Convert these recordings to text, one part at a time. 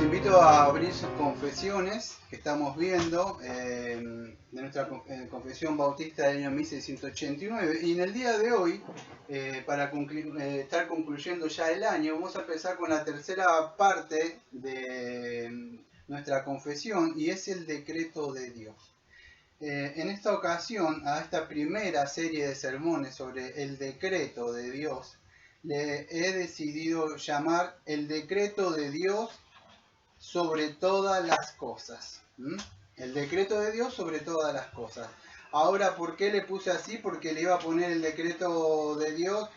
invito a abrir sus confesiones que estamos viendo de nuestra confesión bautista del año 1689. Y en el día de hoy, para estar concluyendo ya el año, vamos a empezar con la tercera parte de nuestra confesión, y es el decreto de Dios. En esta ocasión, a esta primera serie de sermones sobre el decreto de Dios, le he decidido llamar el decreto de Dios sobre todas las cosas. El decreto de Dios sobre todas las cosas. Ahora, ¿por qué le puse así? Porque le iba a poner el decreto de Dios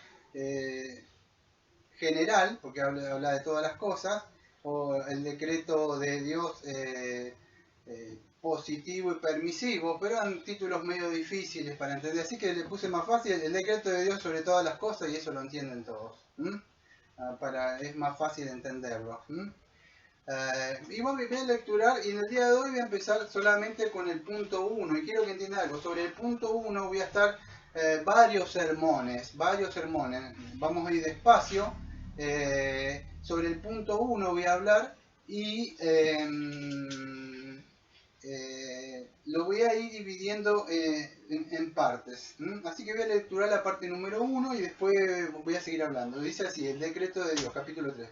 general, porque habla de todas las cosas, o el decreto de Dios positivo y permisivo, pero eran títulos medio difíciles para entender, así que le puse más fácil el decreto de Dios sobre todas las cosas, y eso lo entienden todos. Es más fácil entenderlo. Y voy a lecturar, y en el día de hoy voy a empezar solamente con el punto 1, y quiero que entiendan algo. Sobre el punto 1 voy a estar varios sermones, vamos a ir despacio. Sobre el punto 1 voy a hablar, y lo voy a ir dividiendo en partes. Así que voy a lecturar la parte número 1 y después voy a seguir hablando. Dice así, el decreto de Dios, capítulo 3.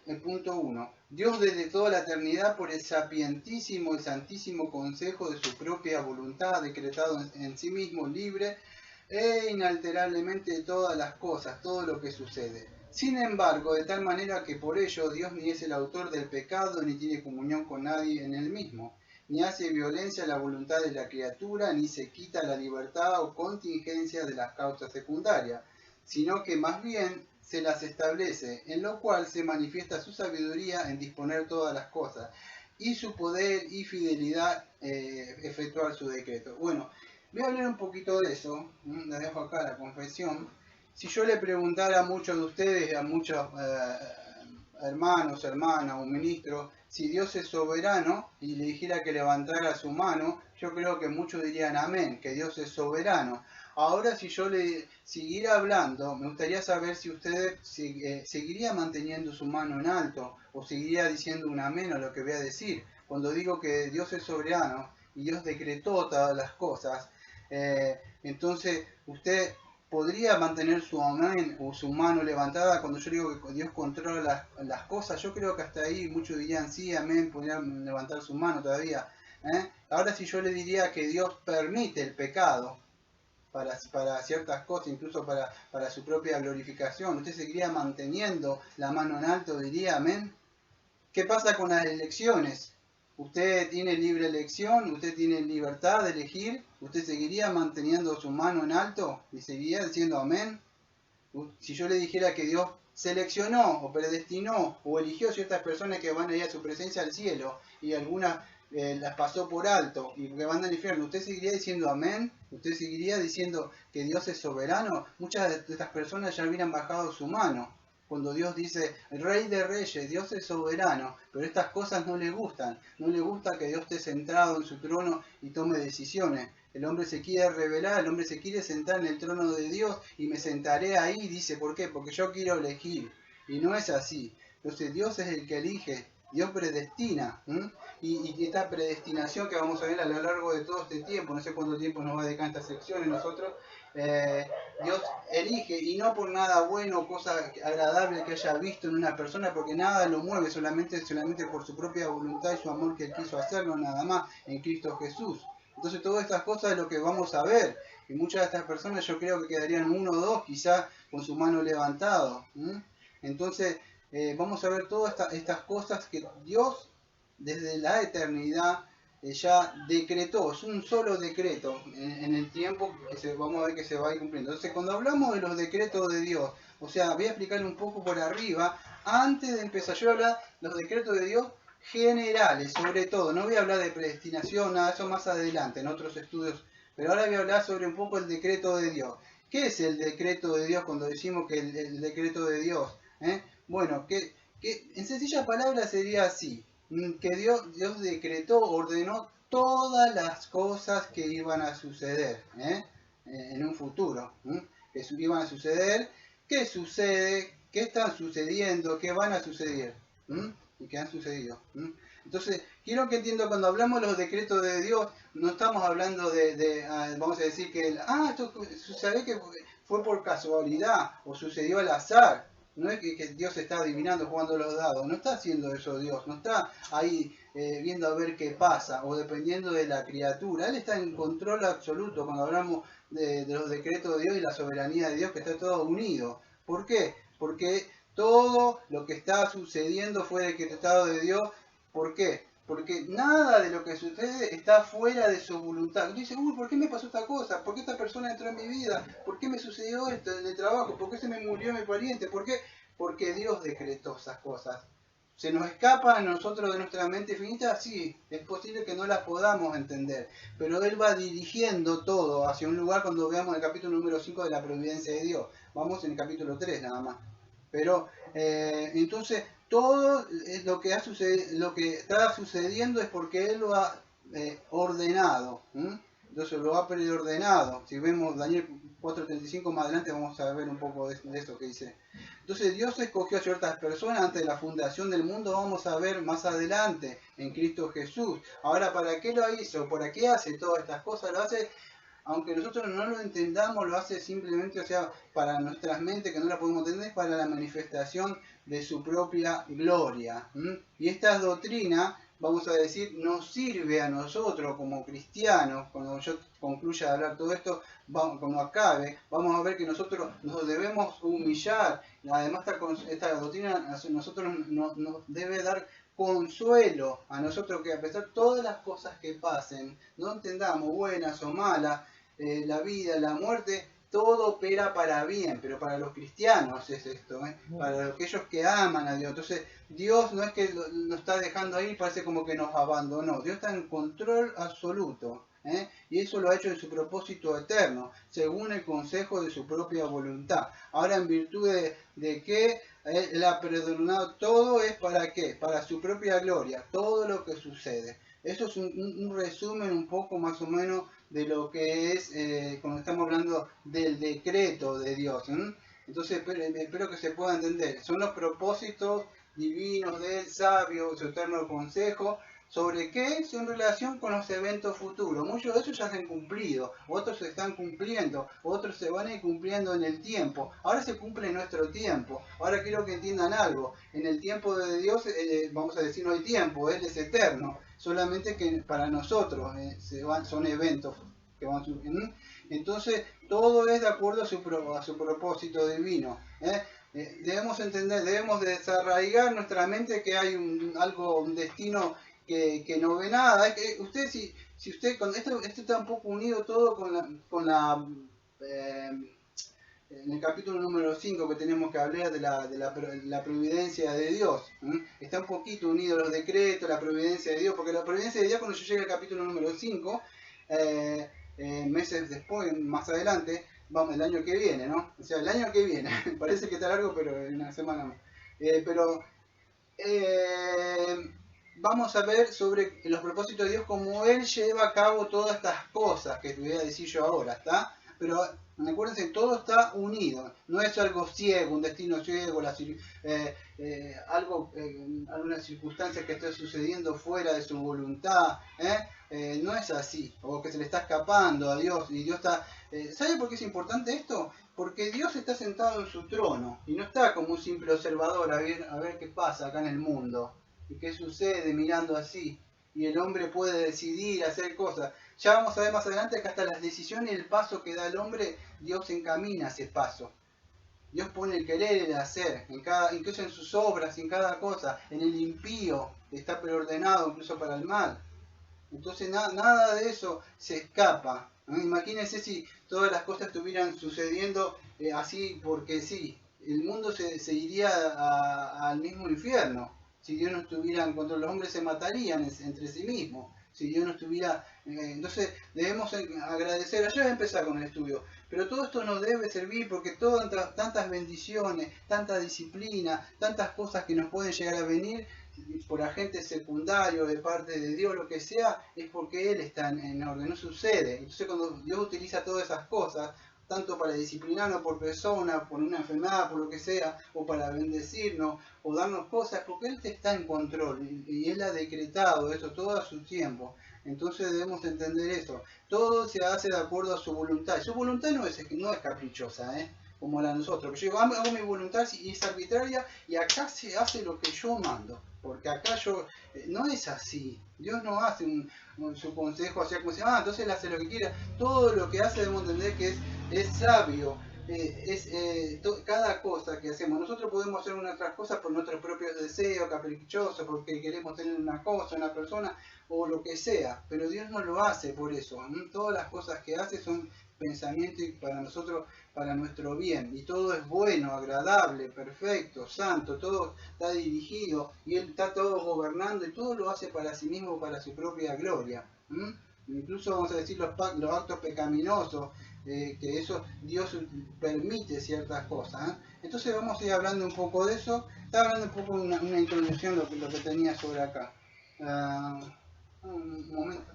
El punto 1. Dios desde toda la eternidad, por el sapientísimo y santísimo consejo de su propia voluntad, decretado en sí mismo, libre e inalterablemente de todas las cosas, todo lo que sucede. Sin embargo, de tal manera que por ello Dios ni es el autor del pecado, ni tiene comunión con nadie en él mismo, ni hace violencia a la voluntad de la criatura, ni se quita la libertad o contingencia de las causas secundarias, sino que más bien se las establece, en lo cual se manifiesta su sabiduría en disponer todas las cosas, y su poder y fidelidad efectuar su decreto. Bueno, voy a hablar un poquito de eso, la dejo acá la confesión. Si yo le preguntara a muchos de ustedes, a muchos hermanos, hermanas, un ministro, si Dios es soberano, y le dijera que levantara su mano, yo creo que muchos dirían amén, que Dios es soberano. Ahora, si yo le siguiera hablando, me gustaría saber si usted seguiría manteniendo su mano en alto, o seguiría diciendo un amén a lo que voy a decir. Cuando digo que Dios es soberano y Dios decretó todas las cosas, entonces usted podría mantener su amén o su mano levantada cuando yo digo que Dios controla las cosas. Yo creo que hasta ahí muchos dirían sí, amén, podrían levantar su mano todavía. Ahora, si yo le diría que Dios permite el pecado para ciertas cosas, incluso para su propia glorificación, ¿usted seguiría manteniendo la mano en alto? Diría amén. ¿Qué pasa con las elecciones? ¿Usted tiene libre elección? ¿Usted tiene libertad de elegir? ¿Usted seguiría manteniendo su mano en alto y seguiría diciendo amén? Si yo le dijera que Dios seleccionó o predestinó o eligió ciertas personas que van a ir a su presencia al cielo, y algunas las pasó por alto y que van al infierno, ¿usted seguiría diciendo amén? ¿Usted seguiría diciendo que Dios es soberano? Muchas de estas personas ya hubieran bajado su mano cuando Dios dice, Rey de Reyes, Dios es soberano, pero estas cosas no le gustan. No le gusta que Dios esté centrado en su trono y tome decisiones. El hombre se quiere revelar, el hombre se quiere sentar en el trono de Dios, y me sentaré ahí, dice, ¿por qué? Porque yo quiero elegir. Y no es así. Entonces Dios es el que elige, Dios predestina. Y esta predestinación que vamos a ver a lo largo de todo este tiempo, no sé cuánto tiempo nos va a dedicar en estas secciones nosotros, Dios elige, y no por nada bueno o cosa agradable que haya visto en una persona, porque nada lo mueve, solamente por su propia voluntad y su amor que Él quiso hacerlo, nada más, en Cristo Jesús. Entonces todas estas cosas es lo que vamos a ver, y muchas de estas personas yo creo que quedarían uno o dos quizás con su mano levantado. Entonces vamos a ver todas estas cosas que Dios desde la eternidad ya decretó. Es un solo decreto en el tiempo que vamos a ver que se va a ir cumpliendo. Entonces, cuando hablamos de los decretos de Dios, o sea, voy a explicarle un poco por arriba, antes de empezar yo a hablar de los decretos de Dios generales, sobre todo. No voy a hablar de predestinación, nada de eso más adelante, en otros estudios, pero ahora voy a hablar sobre un poco el decreto de Dios. ¿Qué es el decreto de Dios cuando decimos que el decreto de Dios? Bueno, que en sencillas palabras sería así, que Dios decretó, ordenó todas las cosas que iban a suceder en un futuro, que iban a suceder, qué sucede, qué están sucediendo, qué van a suceder. y que han sucedido. Entonces, quiero que entiendan, cuando hablamos de los decretos de Dios, no estamos hablando vamos a decir que, esto sucede que fue por casualidad, o sucedió al azar. No es que Dios está adivinando, jugando los dados. No está haciendo eso Dios. No está ahí viendo a ver qué pasa, o dependiendo de la criatura. Él está en control absoluto cuando hablamos de los decretos de Dios y la soberanía de Dios, que está todo unido. ¿Por qué? Porque todo lo que está sucediendo fue decretado de Dios. ¿Por qué? Porque nada de lo que sucede está fuera de su voluntad. Dice, ¿por qué me pasó esta cosa? ¿Por qué esta persona entró en mi vida? ¿Por qué me sucedió esto en el trabajo? ¿Por qué se me murió mi pariente? ¿Por qué? Porque Dios decretó esas cosas. ¿Se nos escapa a nosotros de nuestra mente finita? Sí, es posible que no las podamos entender. Pero Él va dirigiendo todo hacia un lugar cuando veamos el capítulo número 5 de la providencia de Dios. Vamos en el capítulo 3 nada más. Pero, entonces, todo lo que está sucediendo es porque Él lo ha ordenado. Entonces lo ha preordenado. Si vemos Daniel 4:35 más adelante vamos a ver un poco de eso que dice. Entonces Dios escogió a ciertas personas antes de la fundación del mundo, vamos a ver más adelante en Cristo Jesús. Ahora, ¿para qué lo hizo? ¿Para qué hace todas estas cosas? Lo hace, aunque nosotros no lo entendamos, lo hace simplemente, para nuestras mentes que no la podemos entender, para la manifestación de su propia gloria. Y esta doctrina, vamos a decir, nos sirve a nosotros como cristianos. Cuando yo concluya de hablar todo esto, como acabe, vamos a ver que nosotros nos debemos humillar. Además, esta doctrina a nosotros nos debe dar consuelo a nosotros, que a pesar de todas las cosas que pasen, no entendamos, buenas o malas, la vida, la muerte, todo opera para bien, pero para los cristianos es esto, para aquellos que aman a Dios. Entonces, Dios no es que nos está dejando ahí, parece como que nos abandonó. Dios está en control absoluto, y eso lo ha hecho en su propósito eterno, según el consejo de su propia voluntad. Ahora, en virtud de que Él ha perdonado todo, ¿es para qué? Para su propia gloria, todo lo que sucede. Esto es un resumen un poco más o menos de lo que es cuando estamos hablando del decreto de Dios. Entonces espero que se pueda entender. Son los propósitos divinos del sabio, su eterno consejo. ¿Sobre qué? En relación con los eventos futuros. Muchos de ellos ya se han cumplido, otros se están cumpliendo, otros se van a ir cumpliendo en el tiempo. Ahora se cumple en nuestro tiempo. Ahora quiero que entiendan algo. En el tiempo de Dios, vamos a decir, no hay tiempo, Él es eterno. Solamente que para nosotros son eventos que van surgiendo. Entonces, todo es de acuerdo a su propósito divino. Debemos entender, debemos desarraigar nuestra mente que hay un destino que no ve nada. Es que usted, si usted, con esto está un poco unido todo con la en el capítulo número 5 que tenemos que hablar de la providencia de Dios. Está un poquito unido los decretos, la providencia de Dios, porque la providencia de Dios, cuando yo llegue al capítulo número 5, meses después, más adelante, vamos, el año que viene, ¿no? O sea, el año que viene, parece que está largo, pero en una semana más. Vamos a ver sobre los propósitos de Dios, cómo Él lleva a cabo todas estas cosas que te voy a decir yo ahora, ¿está? Pero acuérdense, todo está unido, no es algo ciego, un destino ciego, alguna circunstancia que esté sucediendo fuera de su voluntad, no es así, o que se le está escapando a Dios, y Dios está... ¿Sabe por qué es importante esto? Porque Dios está sentado en su trono, y no está como un simple observador a ver qué pasa acá en el mundo, y qué sucede mirando así, y el hombre puede decidir, hacer cosas. Ya vamos a ver más adelante que hasta las decisiones y el paso que da el hombre, Dios encamina ese paso. Dios pone el querer y el hacer, incluso en sus obras, en cada cosa. En el impío está preordenado incluso para el mal. Entonces nada de eso se escapa. Imagínense si todas las cosas estuvieran sucediendo así porque sí. El mundo se iría al mismo infierno. Si Dios no estuviera en control, los hombres se matarían entre sí mismos. Si Dios no estuviera... entonces debemos agradecer. Yo voy a empezar con el estudio. Pero todo esto nos debe servir porque tantas bendiciones, tanta disciplina, tantas cosas que nos pueden llegar a venir por agentes secundarios de parte de Dios, lo que sea, es porque Él está en orden, no sucede. Entonces cuando Dios utiliza todas esas cosas, tanto para disciplinarnos por persona, por una enfermedad, por lo que sea, o para bendecirnos, o darnos cosas, porque Él está en control, y Él ha decretado eso todo a su tiempo. Entonces debemos entender eso. Todo se hace de acuerdo a su voluntad. Su voluntad no es caprichosa, como la de nosotros. Yo hago mi voluntad y es arbitraria, y acá se hace lo que yo mando. Porque acá no es así. Dios no hace su consejo, o sea, como si, entonces Él hace lo que quiera. Todo lo que hace debemos entender que es sabio. Cada cosa que hacemos, nosotros podemos hacer otras cosas por nuestros propios deseos, caprichosos, porque queremos tener una cosa, una persona, o lo que sea, pero Dios no lo hace por eso. Todas las cosas que hace son pensamientos para nosotros, para nuestro bien, y todo es bueno, agradable, perfecto, santo, todo está dirigido, y Él está todo gobernando, y todo lo hace para sí mismo, para su propia gloria. Incluso vamos a decir los actos pecaminosos, que eso Dios permite ciertas cosas. Entonces vamos a ir hablando un poco de eso. Estaba hablando un poco de una introducción, lo que tenía sobre acá. Un momento.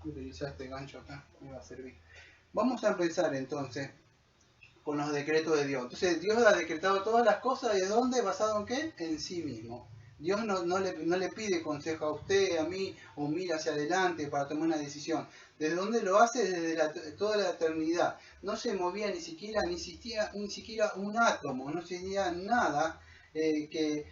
Utilizar este gancho acá, me va a servir. Vamos a empezar entonces con los decretos de Dios. Entonces Dios ha decretado todas las cosas, ¿de dónde? ¿Basado en qué? En sí mismo. Dios no le pide consejo a usted, a mí, o mira hacia adelante para tomar una decisión. ¿Desde dónde lo hace? Desde toda la eternidad. No se movía ni siquiera un átomo, no sería nada que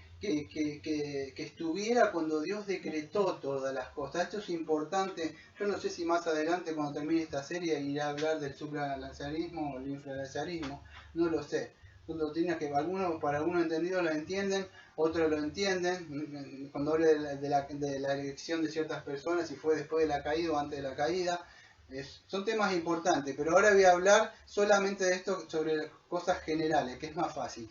estuviera cuando Dios decretó todas las cosas. Esto es importante. Yo no sé si más adelante, cuando termine esta serie, iré a hablar del supralazarismo o el infralazarismo. No lo sé. Son doctrinas que para algunos entendidos lo entienden, otros lo entienden. Cuando hable de la elección de ciertas personas, si fue después de la caída o antes de la caída, son temas importantes. Pero ahora voy a hablar solamente de esto, sobre cosas generales, que es más fácil.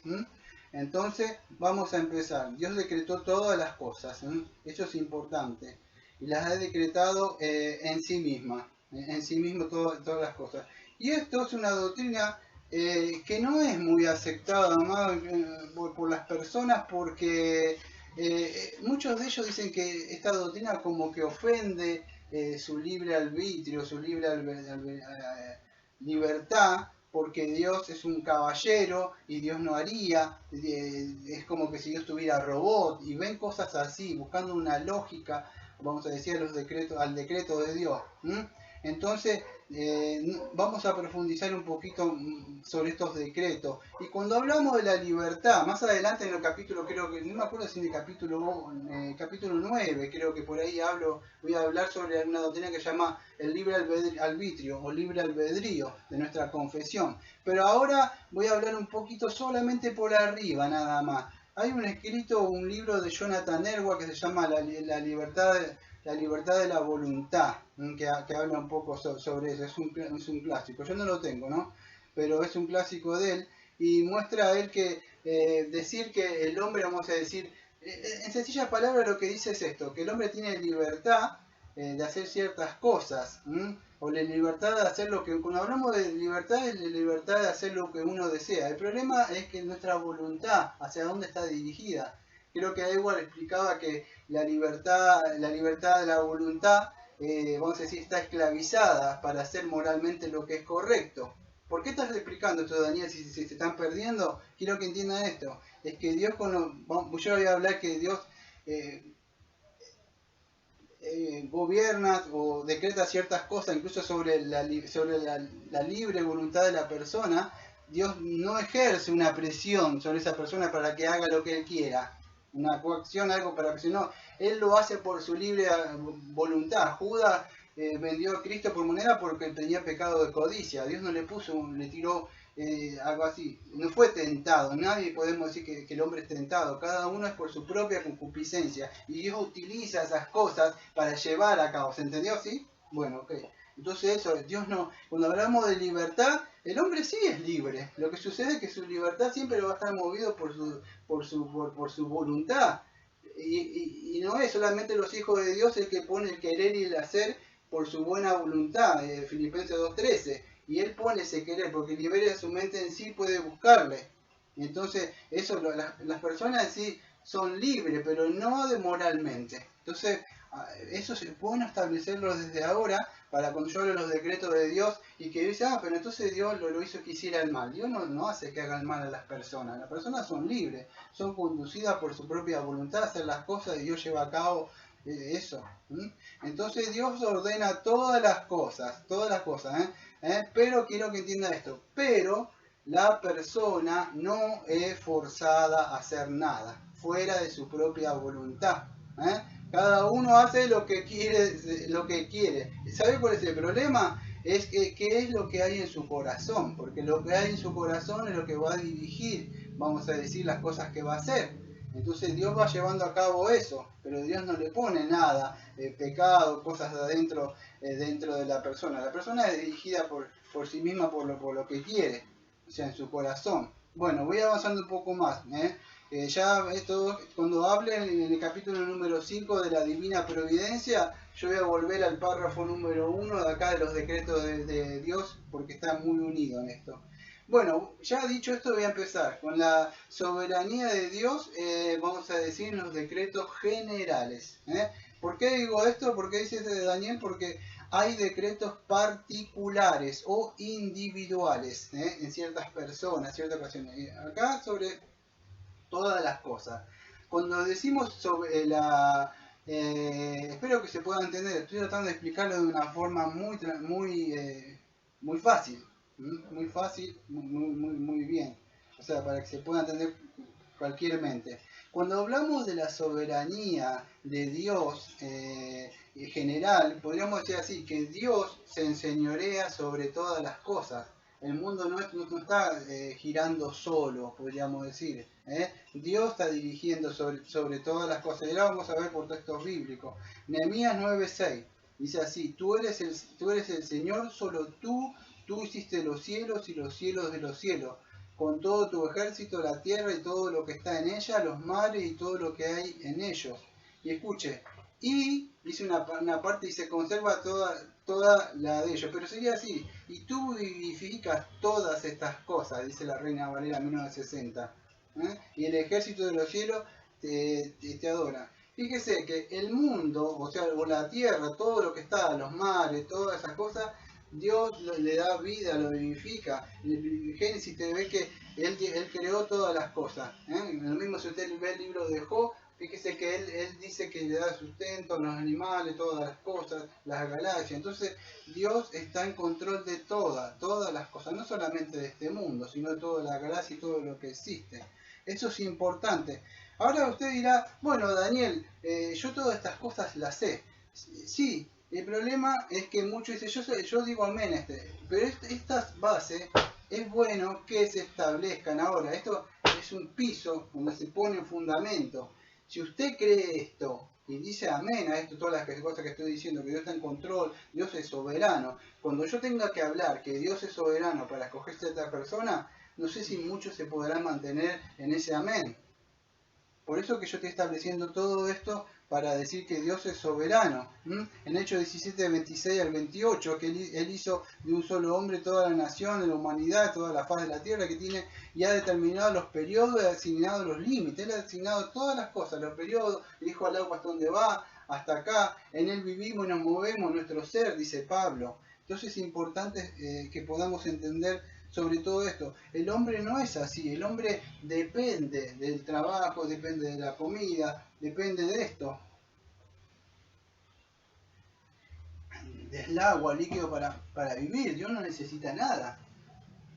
Entonces vamos a empezar. Dios decretó todas las cosas, eso es importante, y las ha decretado en sí misma, en sí mismo todas las cosas. Y esto es una doctrina que no es muy aceptada por las personas, porque muchos de ellos dicen que esta doctrina como que ofende su libre arbitrio, su libre libertad, porque Dios es un caballero y Dios no haría, es como que si Dios tuviera robot, y ven cosas así, buscando una lógica, vamos a decir, al decreto de Dios. Entonces, vamos a profundizar un poquito sobre estos decretos. Y cuando hablamos de la libertad, más adelante en el capítulo, creo que, no me acuerdo si en el capítulo 9, creo que por ahí voy a hablar sobre una doctrina que se llama el libre arbitrio o libre albedrío de nuestra confesión. Pero ahora voy a hablar un poquito solamente por arriba, nada más. Hay un libro de Jonathan Edwards que se llama La libertad de la voluntad, que habla un poco sobre eso. Es un clásico. Yo no lo tengo, ¿no? Pero es un clásico de él, y muestra a él que decir que el hombre, vamos a decir, en sencillas palabras lo que dice es esto, que el hombre tiene libertad de hacer ciertas cosas, o la libertad de hacer lo que, cuando hablamos de libertad, es la libertad de hacer lo que uno desea. El problema es que nuestra voluntad, hacia dónde está dirigida. Creo que Edward explicaba que la libertad de la voluntad, vamos a decir, está esclavizada para hacer moralmente lo que es correcto. ¿Por qué estás explicando esto, Daniel? Si se están perdiendo, quiero que entiendan esto. Es que Dios, yo voy a hablar que Dios gobierna o decreta ciertas cosas, incluso sobre la libre voluntad de la persona. Dios no ejerce una presión sobre esa persona para que haga lo que él quiera, una coacción, algo para que no. Él lo hace por su libre voluntad. Judas vendió a Cristo por moneda porque tenía pecado de codicia. Dios no le tiró algo así. No fue tentado. Nadie podemos decir que el hombre es tentado. Cada uno es por su propia concupiscencia. Y Dios utiliza esas cosas para llevar a cabo. ¿Se entendió así? Bueno, ok. Entonces eso, Dios no. Cuando hablamos de libertad, el hombre sí es libre. Lo que sucede es que su libertad siempre va a estar movido por su voluntad. Y no es solamente los hijos de Dios el que pone el querer y el hacer por su buena voluntad, Filipenses 2:13, y él pone ese querer, porque libera su mente en sí, puede buscarle. Y entonces, eso, las personas en sí son libres, pero no de moralmente. Entonces, eso es bueno establecerlo desde ahora, para cuando yo hablo de los decretos de Dios y que dice, pero entonces Dios lo hizo que hiciera el mal. Dios no hace que hagan mal a las personas. Las personas son libres, son conducidas por su propia voluntad a hacer las cosas y Dios lleva a cabo eso. Entonces Dios ordena todas las cosas, pero quiero que entienda esto, pero la persona no es forzada a hacer nada fuera de su propia voluntad. Cada uno hace lo que quiere. ¿Sabe cuál es el problema? Es que qué es lo que hay en su corazón, porque lo que hay en su corazón es lo que va a dirigir, vamos a decir, las cosas que va a hacer. Entonces Dios va llevando a cabo eso, pero Dios no le pone nada, pecado, cosas de adentro, dentro de la persona. La persona es dirigida por sí misma, por lo que quiere, o sea, en su corazón. Bueno, voy avanzando un poco más. Ya esto, cuando hable en el capítulo número 5 de la Divina Providencia, yo voy a volver al párrafo número 1 de acá de los decretos de Dios, porque está muy unido en esto. Bueno, ya dicho esto, voy a empezar con la soberanía de Dios, vamos a decir, los decretos generales. ¿Por qué digo esto? ¿Por qué dice este de Daniel? Porque hay decretos particulares o individuales en ciertas personas, ciertas ocasiones. Acá sobre todas las cosas. Cuando decimos sobre espero que se pueda entender, estoy tratando de explicarlo de una forma muy fácil. Muy fácil, muy bien. O sea, para que se pueda entender cualquier mente. Cuando hablamos de la soberanía de Dios general, podríamos decir así, que Dios se enseñorea sobre todas las cosas. El mundo no está girando solo, podríamos decir. Dios está dirigiendo sobre todas las cosas. Y ahora vamos a ver por textos bíblicos. Nehemías 9:6 dice así: tú eres el Señor, solo tú hiciste los cielos y los cielos de los cielos, con todo tu ejército, la tierra y todo lo que está en ella, los mares y todo lo que hay en ellos. Y escuche, y dice una parte y se conserva toda la de ellos, pero sería así: y tú vivificas todas estas cosas, dice la Reina Valera 1960, y el ejército de los cielos te adora. Fíjese que el mundo, o sea, o la tierra, todo lo que está, los mares, todas esas cosas, Dios le da vida, lo vivifica. En el Génesis te ve que él creó todas las cosas. Lo mismo si usted ve el libro de Job, fíjese que él dice que le da sustento a los animales, todas las cosas, las galaxias. Entonces Dios está en control de todas las cosas, no solamente de este mundo, sino de toda la galaxia y todo lo que existe. Eso es importante. Ahora usted dirá, bueno, Daniel, yo todas estas cosas las sé. Sí, el problema es que muchos dicen, yo digo amén, pero estas bases es bueno que se establezcan ahora. Esto es un piso donde se pone un fundamento. Si usted cree esto y dice amén a esto, todas las cosas que estoy diciendo, que Dios está en control, Dios es soberano, cuando yo tenga que hablar que Dios es soberano para escogerse a esta persona, no sé si muchos se podrán mantener en ese amén. Por eso que yo estoy estableciendo todo esto para decir que Dios es soberano. En Hechos 17, 26 al 28, que él hizo de un solo hombre toda la nación, de la humanidad, toda la faz de la tierra que tiene, y ha determinado los periodos, ha asignado los límites, él ha asignado todas las cosas, los periodos, dijo al agua hasta dónde va, hasta acá, en él vivimos y nos movemos, nuestro ser, dice Pablo. Entonces es importante que podamos entender sobre todo esto. El hombre no es así, el hombre depende del trabajo, depende de la comida, depende de esto. Del agua, líquido para vivir. Dios no necesita nada.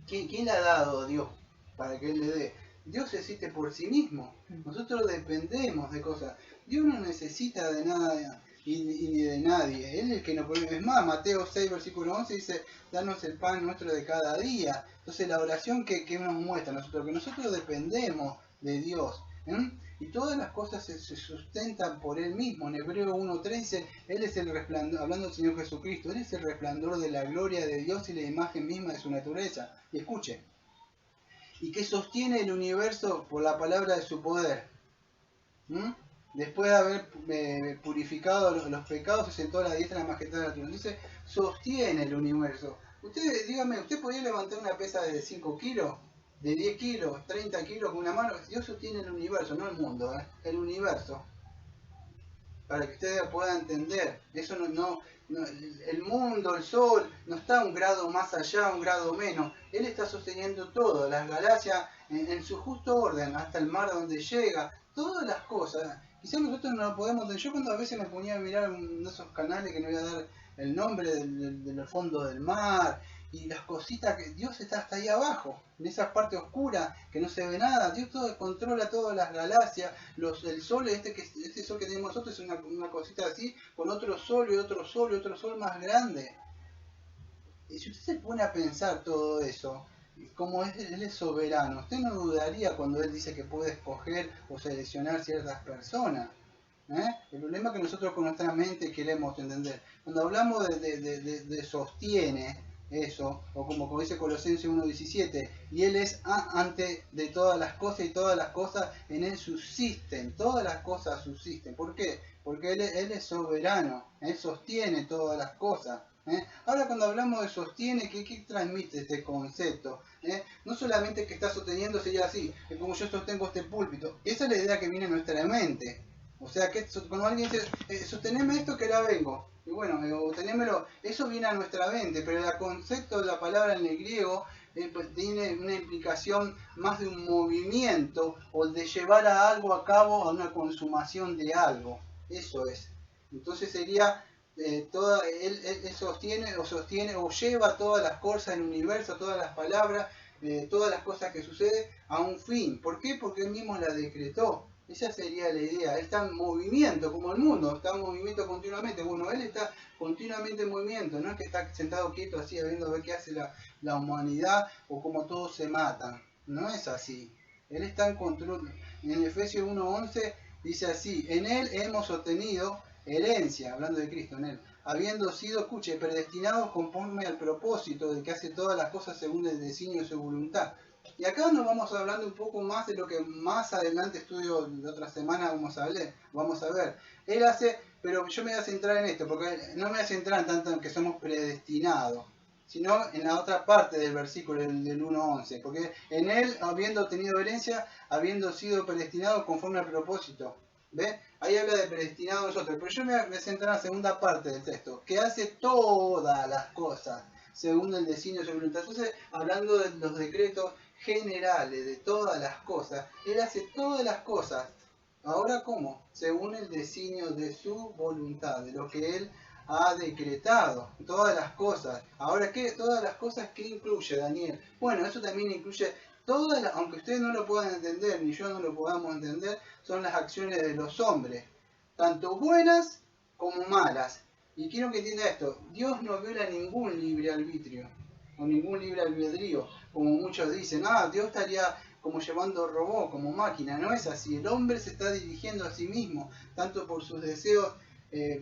¿Quién le ha dado a Dios para que Él le dé? Dios existe por sí mismo. Nosotros dependemos de cosas. Dios no necesita de nada ni de nadie. Él es el que nos pone. Es más, Mateo 6, versículo 11 dice: danos el pan nuestro de cada día. Entonces la oración que nos muestra a nosotros, que nosotros dependemos de Dios. Y todas las cosas se sustentan por Él mismo. En Hebreo 1.3 dice: Él es el resplandor, hablando del Señor Jesucristo, Él es el resplandor de la gloria de Dios y la imagen misma de su naturaleza. Y escuche, y que sostiene el universo por la palabra de su poder. Después de haber purificado los pecados, se sentó a la diestra de la majestad de la naturaleza. Dice, sostiene el universo. Usted, dígame, ¿usted podría levantar una pesa de 5 kilos? de 10 kilos, 30 kilos con una mano. Dios sostiene el universo, no el mundo, el universo. Para que ustedes puedan entender, eso no, el mundo, el sol, no está un grado más allá, un grado menos. Él está sosteniendo todo, las galaxias en su justo orden, hasta el mar donde llega, todas las cosas. Quizás nosotros no lo podemos entender. Yo cuando a veces me ponía a mirar uno de esos canales que no voy a dar el nombre del fondo del mar, y las cositas que Dios está hasta ahí abajo, en esa parte oscura que no se ve nada. Dios todo controla todas las galaxias, el sol, este sol que tenemos nosotros es una cosita así, con otro sol y otro sol y otro sol más grande. Y si usted se pone a pensar todo eso, como Él es soberano, usted no dudaría cuando Él dice que puede escoger o seleccionar ciertas personas. El problema es que nosotros con nuestra mente queremos entender. Cuando hablamos de sostiene eso, o como dice Colosenses 1:17, y Él es antes de todas las cosas y todas las cosas en Él subsisten, todas las cosas subsisten. ¿Por qué? Porque Él es soberano, Él sostiene todas las cosas. Ahora cuando hablamos de sostiene, ¿qué transmite este concepto? No solamente que está sosteniendo sería así, es como yo sostengo este púlpito, esa es la idea que viene en nuestra mente. O sea, que cuando alguien dice, sosteneme esto que la vengo, y bueno, o tenémelo, eso viene a nuestra mente, pero el concepto de la palabra en el griego pues tiene una implicación más de un movimiento o de llevar a algo a cabo, a una consumación de algo. Eso es. Entonces sería, él sostiene o lleva todas las cosas del universo, todas las palabras, todas las cosas que suceden a un fin. ¿Por qué? Porque Él mismo la decretó. Esa sería la idea. Él está en movimiento, como el mundo, está en movimiento continuamente. Bueno, Él está continuamente en movimiento, no es que está sentado quieto así, viendo a ver qué hace la humanidad o cómo todos se matan. No es así. Él está en control. En Efesios 1:11 dice así: en Él hemos obtenido herencia, hablando de Cristo, en Él, habiendo sido, escuche, predestinados conforme al propósito de que hace todas las cosas según el designio de su voluntad. Y acá nos vamos hablando un poco más de lo que más adelante estudio de otra semana vamos a ver. Él hace, pero yo me voy a centrar en esto, porque no me voy a centrar tanto en que somos predestinados, sino en la otra parte del versículo, del 1:11, porque en Él, habiendo tenido herencia, habiendo sido predestinado conforme al propósito. ¿Ve? Ahí habla de predestinado a nosotros, pero yo me voy a centrar en la segunda parte del texto, que hace todas las cosas según el designio de su voluntad. Entonces, hablando de los decretos generales de todas las cosas, Él hace todas las cosas. Ahora, ¿cómo? Según el designio de su voluntad, de lo que Él ha decretado, todas las cosas. Ahora, ¿qué? Todas las cosas, ¿qué incluye, Daniel? Bueno, eso también incluye todas las, aunque ustedes no lo puedan entender, ni yo no lo podamos entender, son las acciones de los hombres, tanto buenas como malas. Y quiero que entienda esto, Dios no viola ningún libre arbitrio, o ningún libre albedrío, como muchos dicen, Dios estaría como llevando robot, como máquina. No es así, el hombre se está dirigiendo a sí mismo, tanto por sus deseos,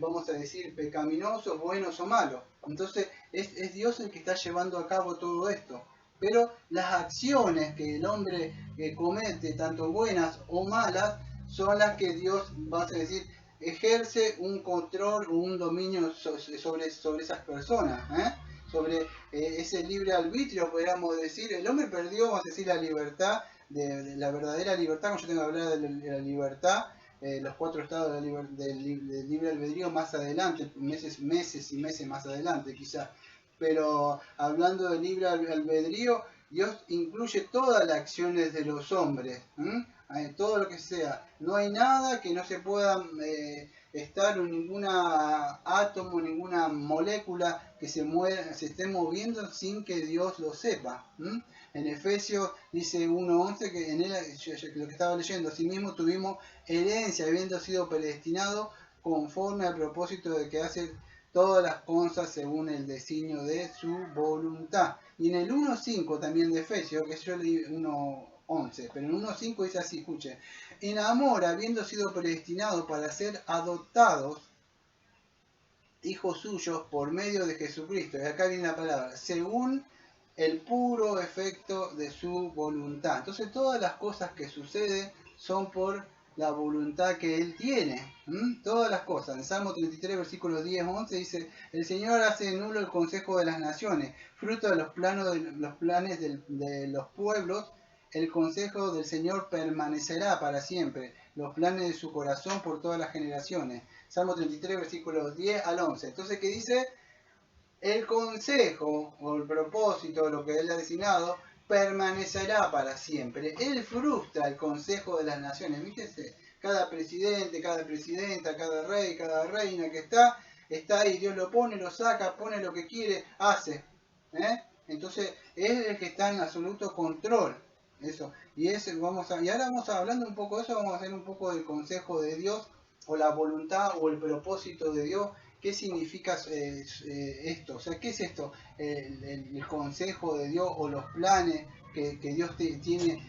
vamos a decir, pecaminosos, buenos o malos. Entonces es Dios el que está llevando a cabo todo esto. Pero las acciones que el hombre comete, tanto buenas o malas, son las que Dios, vamos a decir, ejerce un control o un dominio sobre esas personas, sobre ese libre arbitrio, podríamos decir. El hombre perdió, vamos a decir, la libertad, de la verdadera libertad, como yo tengo que hablar de la libertad, los 4 estados del libre albedrío más adelante, meses y meses más adelante quizás. Pero hablando del libre albedrío, Dios incluye todas las acciones de los hombres, todo lo que sea. No hay nada que no se pueda estar en ninguna átomo, ninguna molécula que se esté moviendo sin que Dios lo sepa. En Efesios dice 1:11 que en él, lo que estaba leyendo, asimismo tuvimos herencia, habiendo sido predestinados conforme al propósito de que hace todas las cosas según el designio de su voluntad. Y en el 1:5 también de Efesios, que yo leí 1:11, pero en 1:5 dice así, escuche: en amor, habiendo sido predestinados para ser adoptados hijos suyos por medio de Jesucristo. Y acá viene la palabra, según el puro efecto de su voluntad. Entonces todas las cosas que suceden son por la voluntad que Él tiene. Todas las cosas. En Salmo 33, versículos 10-11 dice: el Señor hace nulo el consejo de las naciones, fruto de los planes de los pueblos. el consejo del Señor permanecerá para siempre, los planes de su corazón por todas las generaciones. Salmo 33, versículos 10 al 11. Entonces, ¿qué dice? El consejo o el propósito, lo que él ha designado, permanecerá para siempre. Él frustra el consejo de las naciones. Fíjense, cada presidente, cada presidenta, cada rey, cada reina que está ahí. Dios lo pone, lo saca, pone lo que quiere, hace. Entonces, es el que está en absoluto control. Eso. Y ahora vamos a, hablando un poco de eso, vamos a hacer un poco del consejo de Dios, o la voluntad o el propósito de Dios. ¿Qué significa esto? O sea, ¿qué es esto? El consejo de Dios o los planes que Dios tiene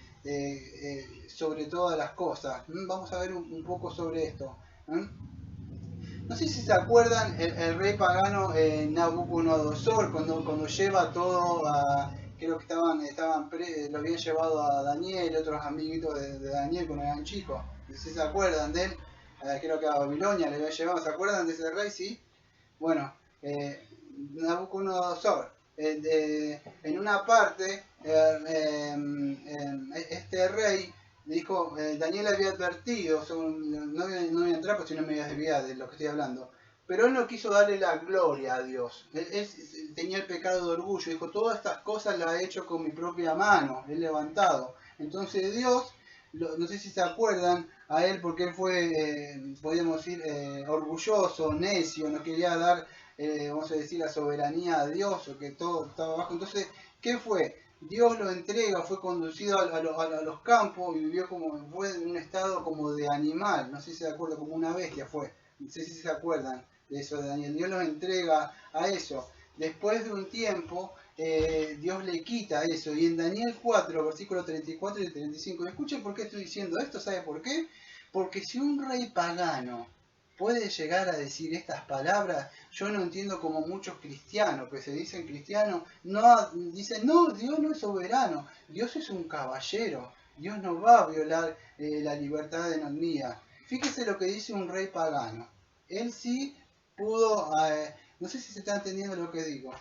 sobre todas las cosas. Vamos a ver un poco sobre esto. No sé si se acuerdan el rey pagano Nabucodonosor, cuando lleva todo a... Creo que lo habían llevado a Daniel y otros amiguitos de Daniel cuando eran chicos. No sé si se acuerdan de él. Creo que a Babilonia le había llevado. ¿Se acuerdan de ese rey? Sí. Bueno, Nabucodonosor, en una parte, este rey dijo, Daniel había advertido, no voy a entrar porque si no me voy a desviar de lo que estoy hablando, pero él no quiso darle la gloria a Dios. Él tenía el pecado de orgullo, dijo, todas estas cosas las he hecho con mi propia mano, he levantado. Entonces Dios, no sé si se acuerdan, a él porque él fue, podríamos decir, orgulloso, necio, no quería dar, vamos a decir, la soberanía a Dios, o que todo estaba abajo. Entonces, ¿qué fue? Dios lo entrega, fue conducido a los campos y vivió fue en un estado como de animal, no sé si se acuerdan, como una bestia fue, no sé si se acuerdan de eso de Daniel. Dios los entrega a eso. Después de un tiempo, Dios le quita eso. Y en Daniel 4, versículos 34 y 35, escuchen por qué estoy diciendo esto, ¿sabe por qué? Porque si un rey pagano puede llegar a decir estas palabras, yo no entiendo como muchos cristianos que se dicen cristianos, dicen, no, Dios no es soberano, Dios es un caballero, Dios no va a violar la libertad de mía. Fíjese lo que dice un rey pagano. Él sí pudo, no sé si se está entendiendo lo que digo.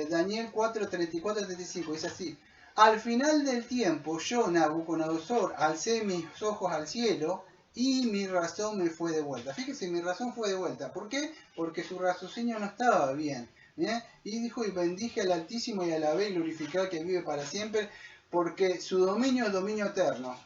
Daniel 4, 34 35 dice así: al final del tiempo, yo, Nabucodonosor, alcé mis ojos al cielo y mi razón me fue de vuelta. Fíjese, mi razón fue de vuelta. ¿Por qué? Porque su raciocinio no estaba bien. Y dijo, y bendije al Altísimo y alabé y glorifiqué al que vive para siempre, porque su dominio es dominio eterno.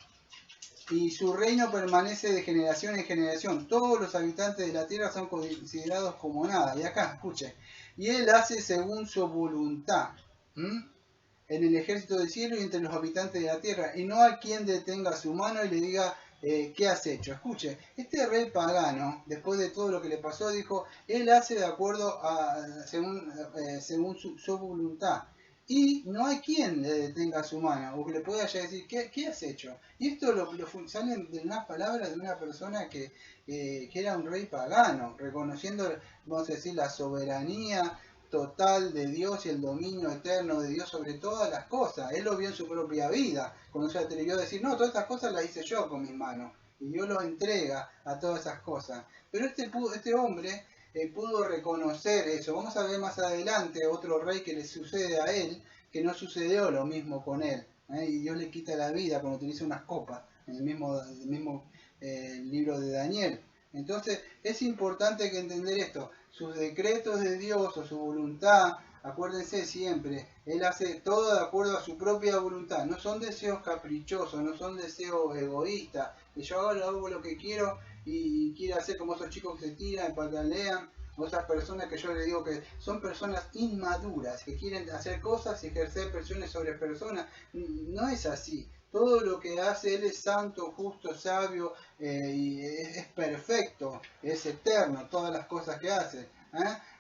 Y su reino permanece de generación en generación. Todos los habitantes de la tierra son considerados como nada. Y acá, escuche. Y él hace según su voluntad. En el ejército del cielo y entre los habitantes de la tierra. Y no hay quien detenga su mano y le diga, ¿qué has hecho? Escuche, este rey pagano, después de todo lo que le pasó, dijo, él hace de acuerdo según su voluntad. Y no hay quien le detenga su mano, o que le pueda decir, ¿qué has hecho? Y esto salen de unas palabras de una persona que era un rey pagano, reconociendo, vamos a decir, la soberanía total de Dios y el dominio eterno de Dios sobre todas las cosas. Él lo vio en su propia vida, cuando se atrevió a decir, no, todas estas cosas las hice yo con mis manos. Y Dios lo entrega a todas esas cosas. Pero este hombre pudo reconocer eso. Vamos a ver más adelante otro rey que le sucede a él, que no sucedió lo mismo con él. Y Dios le quita la vida cuando utiliza unas copas, en el mismo libro de Daniel. Entonces es importante que entender esto. Sus decretos de Dios o su voluntad, acuérdense siempre, Él hace todo de acuerdo a su propia voluntad. No son deseos caprichosos, no son deseos egoístas, que yo hago lo que quiero y quiero hacer como esos chicos que se tiran, patalean, o esas personas que yo les digo que son personas inmaduras, que quieren hacer cosas y ejercer presiones sobre personas. No es así. Todo lo que hace Él es santo, justo, sabio y es perfecto, es eterno, todas las cosas que hace.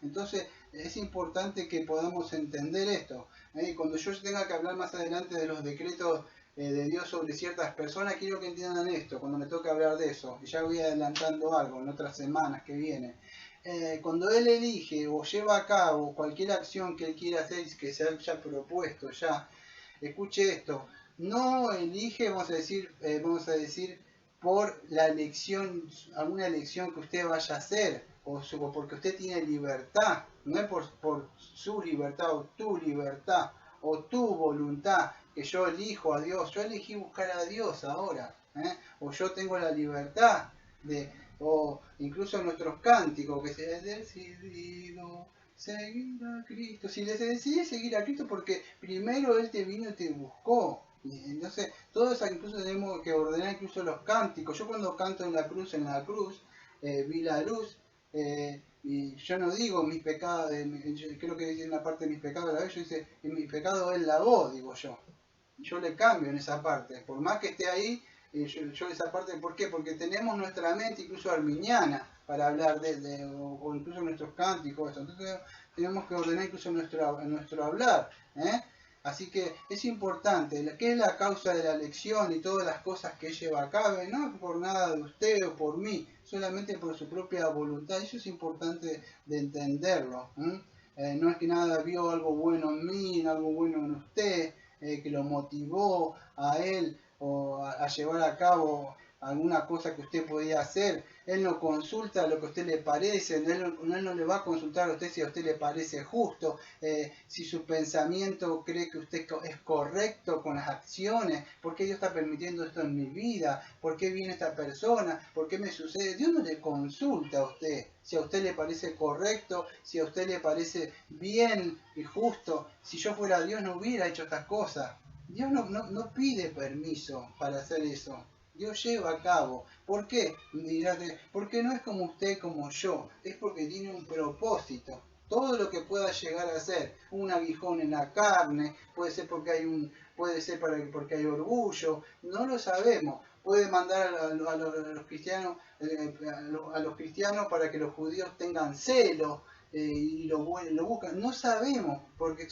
Entonces es importante que podamos entender esto. Cuando yo tenga que hablar más adelante de los decretos de Dios sobre ciertas personas, quiero que entiendan esto, cuando me toque hablar de eso, y ya voy adelantando algo en otras semanas que vienen. Cuando Él elige o lleva a cabo cualquier acción que Él quiera hacer, que se haya propuesto ya, escuche esto, no elige, vamos a decir, por la elección, alguna elección que usted vaya a hacer, o porque usted tiene libertad, no es por su libertad o tu libertad o tu voluntad que yo elijo a Dios, yo elegí buscar a Dios ahora, o yo tengo la libertad de, o incluso nuestros cánticos, que se ha decidido seguir a Cristo. Si les decidís seguir a Cristo, porque primero Él te vino y te buscó. Y entonces, todos incluso tenemos que ordenar incluso los cánticos. Yo cuando canto en la cruz, vi la luz, y yo no digo mis pecados, creo que dice en la parte de mis pecados, la vez yo dice, en mis pecados Él lavó, digo yo. Yo le cambio en esa parte, por más que esté ahí, yo esa parte, ¿por qué? Porque tenemos nuestra mente incluso arminiana para hablar o incluso nuestros cánticos, eso. Entonces tenemos que ordenar incluso nuestro hablar, ¿eh? Así que es importante, ¿qué es la causa de la elección y todas las cosas que lleva a cabo? No es por nada de usted o por mí, solamente por su propia voluntad. Eso es importante de entenderlo. No es que nada vio algo bueno en mí, algo bueno en usted, que lo motivó a él o a llevar a cabo alguna cosa que usted podía hacer. Él no consulta lo que a usted le parece, él no le va a consultar a usted si a usted le parece justo, si su pensamiento cree que usted es correcto con las acciones, por qué Dios está permitiendo esto en mi vida, por qué viene esta persona, por qué me sucede. Dios no le consulta a usted si a usted le parece correcto, si a usted le parece bien y justo. Si yo fuera Dios no hubiera hecho estas cosas. Dios no pide permiso para hacer eso. Dios lleva a cabo. ¿Por qué? Porque no es como usted, como yo. Es porque tiene un propósito. Todo lo que pueda llegar a ser un aguijón en la carne, puede ser porque porque hay orgullo, no lo sabemos. Puede mandar a los cristianos a los cristianos para que los judíos tengan celo y lo buscan. No sabemos, porque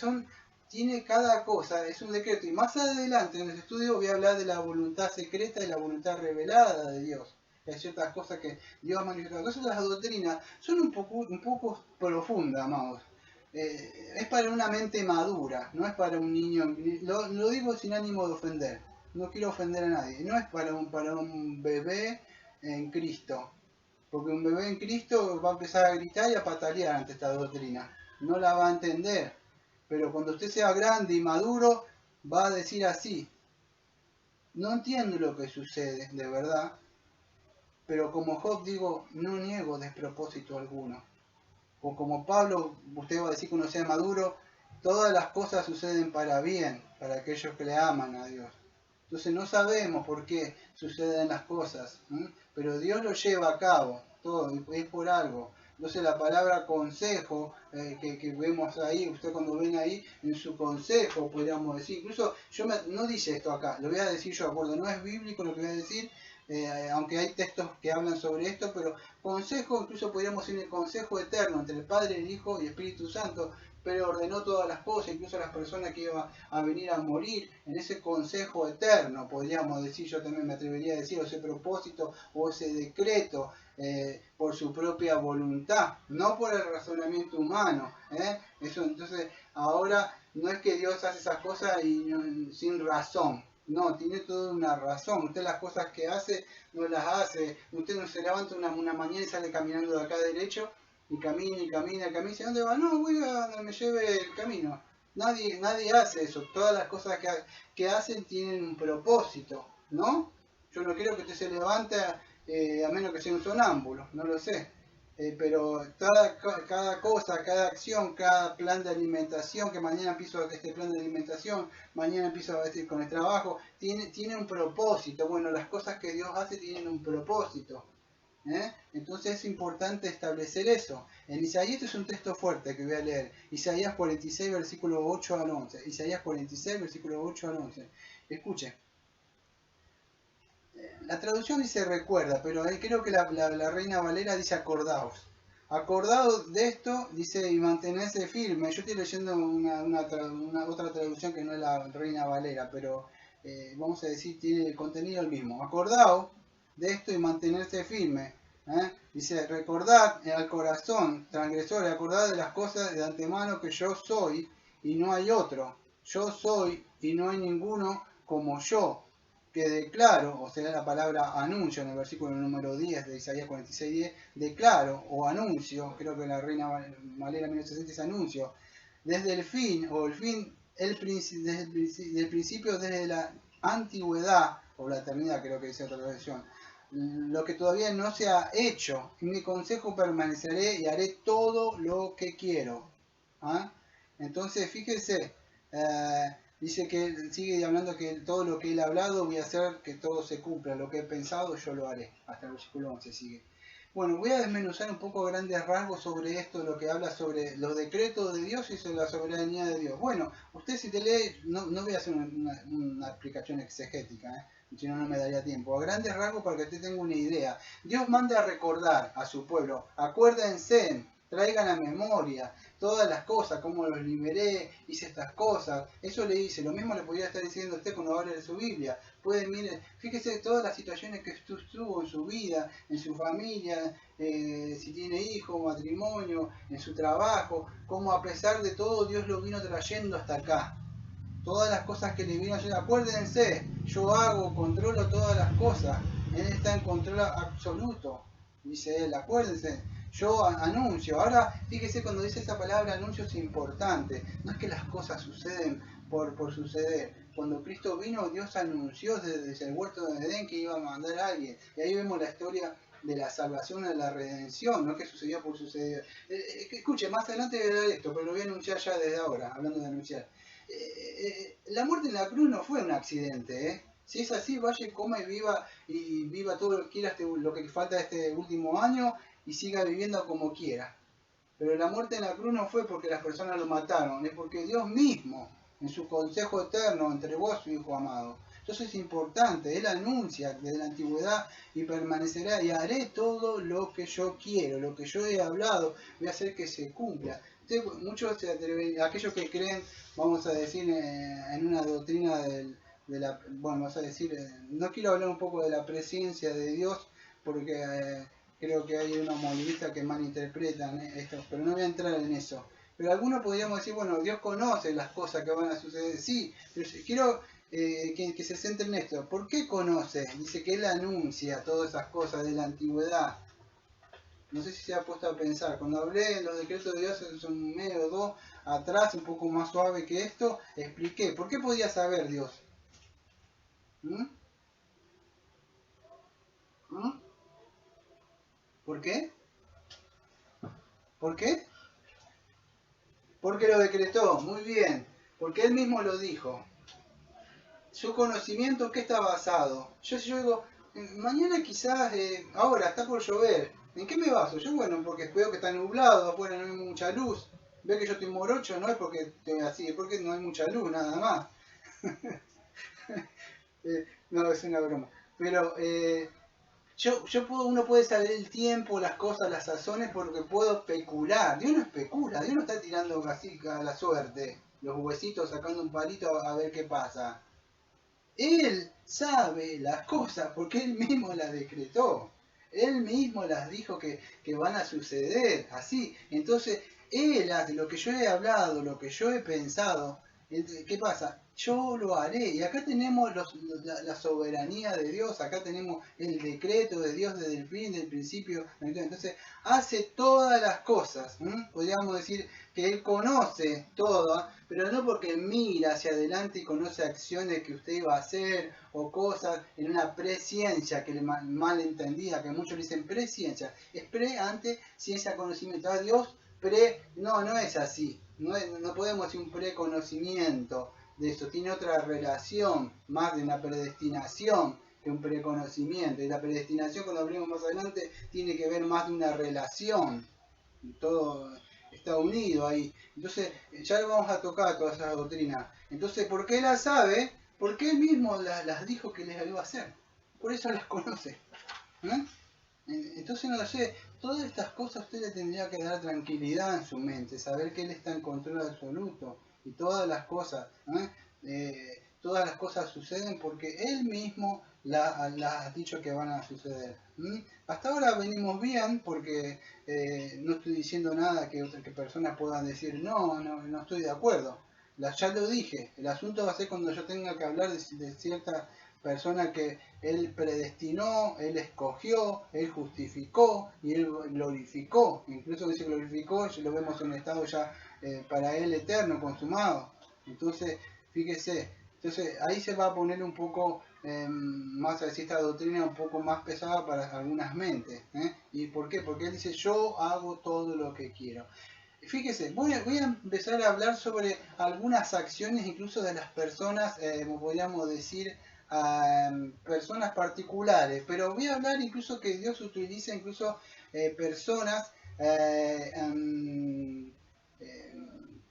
tiene cada cosa, es un decreto. Y más adelante en el estudio voy a hablar de la voluntad secreta y la voluntad revelada de Dios. Hay ciertas cosas que Dios ha manifestado. Entonces las doctrinas son un poco profundas, amados. Es para una mente madura, no es para un niño. Lo digo sin ánimo de ofender. No quiero ofender a nadie. No es para un bebé en Cristo. Porque un bebé en Cristo va a empezar a gritar y a patalear ante esta doctrina. No la va a entender. Pero cuando usted sea grande y maduro, va a decir así: no entiendo lo que sucede, de verdad, pero como Job digo, no niego despropósito alguno. O como Pablo, usted va a decir cuando sea maduro, todas las cosas suceden para bien, para aquellos que le aman a Dios. Entonces no sabemos por qué suceden las cosas, pero Dios lo lleva a cabo, todo, es por algo. Entonces la palabra consejo que vemos ahí, usted cuando ven ahí, en su consejo podríamos decir, incluso no dice esto acá, lo voy a decir yo, acuerdo, no es bíblico lo que voy a decir, aunque hay textos que hablan sobre esto, pero consejo, incluso podríamos decir el consejo eterno entre el Padre, el Hijo y el Espíritu Santo, pero ordenó todas las cosas, incluso las personas que iban a venir a morir, en ese consejo eterno, podríamos decir, yo también me atrevería a decir, ese propósito o ese decreto, por su propia voluntad, no por el razonamiento humano. Eso, entonces, ahora no es que Dios hace esas cosas sin razón. No, tiene toda una razón. Usted las cosas que hace, no las hace. Usted no se levanta una mañana y sale caminando de acá derecho y camina y camina y camina. ¿Y dónde va? No, voy a donde me lleve el camino. Nadie hace eso. Todas las cosas que hacen tienen un propósito, ¿no? Yo no quiero que usted se levante a menos que sea un sonámbulo, no lo sé. Pero cada cosa, cada acción, cada plan de alimentación, que mañana empiezo este plan de alimentación, mañana empiezo a decir con el trabajo, tiene un propósito. Bueno, las cosas que Dios hace tienen un propósito. Entonces es importante establecer eso. En Isaías, este es un texto fuerte que voy a leer. Isaías 46, versículo 8 al 11. Isaías 46, versículo 8 al 11. Escuche. La traducción dice recuerda, pero creo que la Reina Valera dice acordaos. Acordaos de esto, dice, y mantenerse firme. Yo estoy leyendo otra traducción que no es la Reina Valera, pero vamos a decir, tiene el contenido el mismo. Acordaos de esto y mantenerse firme. Dice, recordad al corazón transgresor, acordad de las cosas de antemano que yo soy y no hay otro. Yo soy y no hay ninguno como yo, que declaro, o sea, la palabra anuncio en el versículo número 10 de Isaías 46:10, declaro o anuncio, creo que la Reina Valera 1960 es anuncio, desde el fin, o el fin del principio, desde la antigüedad, o la eternidad creo que dice otra versión, lo que todavía no se ha hecho. En mi consejo permaneceré y haré todo lo que quiero. ¿Ah? Entonces, fíjense, dice que él sigue hablando que todo lo que él ha hablado voy a hacer que todo se cumpla, lo que he pensado yo lo haré. Hasta el versículo 11 sigue. Bueno, voy a desmenuzar un poco a grandes rasgos sobre esto, lo que habla sobre los decretos de Dios y sobre la soberanía de Dios. Bueno, usted si te lee, no voy a hacer una explicación exegética, si no, no me daría tiempo. A grandes rasgos para que usted tenga una idea. Dios manda a recordar a su pueblo, acuérdense, traigan a memoria todas las cosas, cómo los liberé, hice estas cosas. Eso le dice, lo mismo le podría estar diciendo a usted cuando hable de su Biblia. Pueden, miren, fíjese todas las situaciones que estuvo en su vida, en su familia, si tiene hijos, matrimonio, en su trabajo, cómo a pesar de todo Dios lo vino trayendo hasta acá. Todas las cosas que le vino haciendo, acuérdense, yo hago, controlo todas las cosas, Él está en control absoluto, dice Él, acuérdense, yo anuncio. Ahora, fíjese cuando dice esa palabra anuncio es importante, no es que las cosas suceden por suceder. Cuando Cristo vino, Dios anunció desde el huerto de Edén que iba a mandar a alguien, y ahí vemos la historia de la salvación, de la redención, no que sucedió por suceder. Escuche, más adelante voy a ver esto, pero lo voy a anunciar ya desde ahora, hablando de anunciar. La muerte en la cruz no fue un accidente, Si es así, vaya, coma y viva todo lo que quiera, lo que falta de este último año y siga viviendo como quiera. Pero la muerte en la cruz no fue porque las personas lo mataron, es porque Dios mismo, en su consejo eterno, entregó a su Hijo amado. Entonces es importante, Él anuncia desde la antigüedad y permanecerá y haré todo lo que yo quiero, lo que yo he hablado, voy a hacer que se cumpla. Entonces, muchos se atreven, aquellos que creen, vamos a decir, en una doctrina bueno, vamos a decir, no quiero hablar un poco de la presencia de Dios, porque creo que hay unos modernistas que malinterpretan esto, pero no voy a entrar en eso. Pero algunos podríamos decir, bueno, Dios conoce las cosas que van a suceder. Sí, pero quiero que se centre en esto. ¿Por qué conoce? Dice que Él anuncia todas esas cosas de la antigüedad. No sé si se ha puesto a pensar. Cuando hablé en los decretos de Dios hace un mes o dos atrás, un poco más suave que esto, expliqué. ¿Por qué podía saber Dios? ¿Mm? ¿Mm? ¿Por qué? ¿Por qué? Porque lo decretó, muy bien. Porque Él mismo lo dijo. Su conocimiento, ¿en qué está basado? Yo digo, mañana quizás, ahora está por llover. ¿En qué me baso? Yo, bueno, porque veo que está nublado, afuera no hay mucha luz. Ve que yo estoy morocho, no es porque estoy así, es porque no hay mucha luz, nada más. No, es una broma. Pero uno puede saber el tiempo, las cosas, las sazones, porque puedo especular. Dios no especula, Dios no está tirando así a la suerte, los huesitos sacando un palito a ver qué pasa. Él sabe las cosas porque Él mismo las decretó. Él mismo las dijo que van a suceder así. Entonces, Él hace lo que yo he hablado, lo que yo he pensado. ¿Qué pasa? Yo lo haré. Y acá tenemos la soberanía de Dios, acá tenemos el decreto de Dios desde el fin, del principio. Entonces, hace todas las cosas. Podríamos decir que Él conoce todo, pero no porque mira hacia adelante y conoce acciones que usted iba a hacer o cosas en una presciencia que le mal entendida, que muchos dicen presciencia. Es pre ante ciencia conocimiento. A Dios no es así. No podemos decir un preconocimiento de eso. Tiene otra relación, más de una predestinación que un preconocimiento. Y la predestinación, cuando hablemos más adelante, tiene que ver más de una relación. Todo está unido ahí. Entonces, ya lo vamos a tocar todas esas doctrinas. Entonces, ¿por qué las sabe? Porque él mismo las dijo que les iba a hacer. Por eso las conoce. Entonces, no lo sé. Todas estas cosas usted le tendría que dar tranquilidad en su mente. Saber que él está en control absoluto. Y todas las cosas. Todas las cosas suceden porque él mismo las ha dicho que van a suceder. Hasta ahora venimos bien porque no estoy diciendo nada que personas puedan decir no estoy de acuerdo. Ya lo dije, el asunto va a ser cuando yo tenga que hablar de cierta persona que él predestinó, él escogió, él justificó y él glorificó. Incluso que se glorificó, lo vemos en un estado ya para él eterno, consumado. Entonces, fíjese, entonces ahí se va a poner un poco más a decir esta doctrina un poco más pesada para algunas mentes. ¿Y por qué? Porque él dice, yo hago todo lo que quiero. Fíjese, voy a empezar a hablar sobre algunas acciones incluso de las personas, podríamos decir, personas particulares, pero voy a hablar incluso que Dios utiliza incluso personas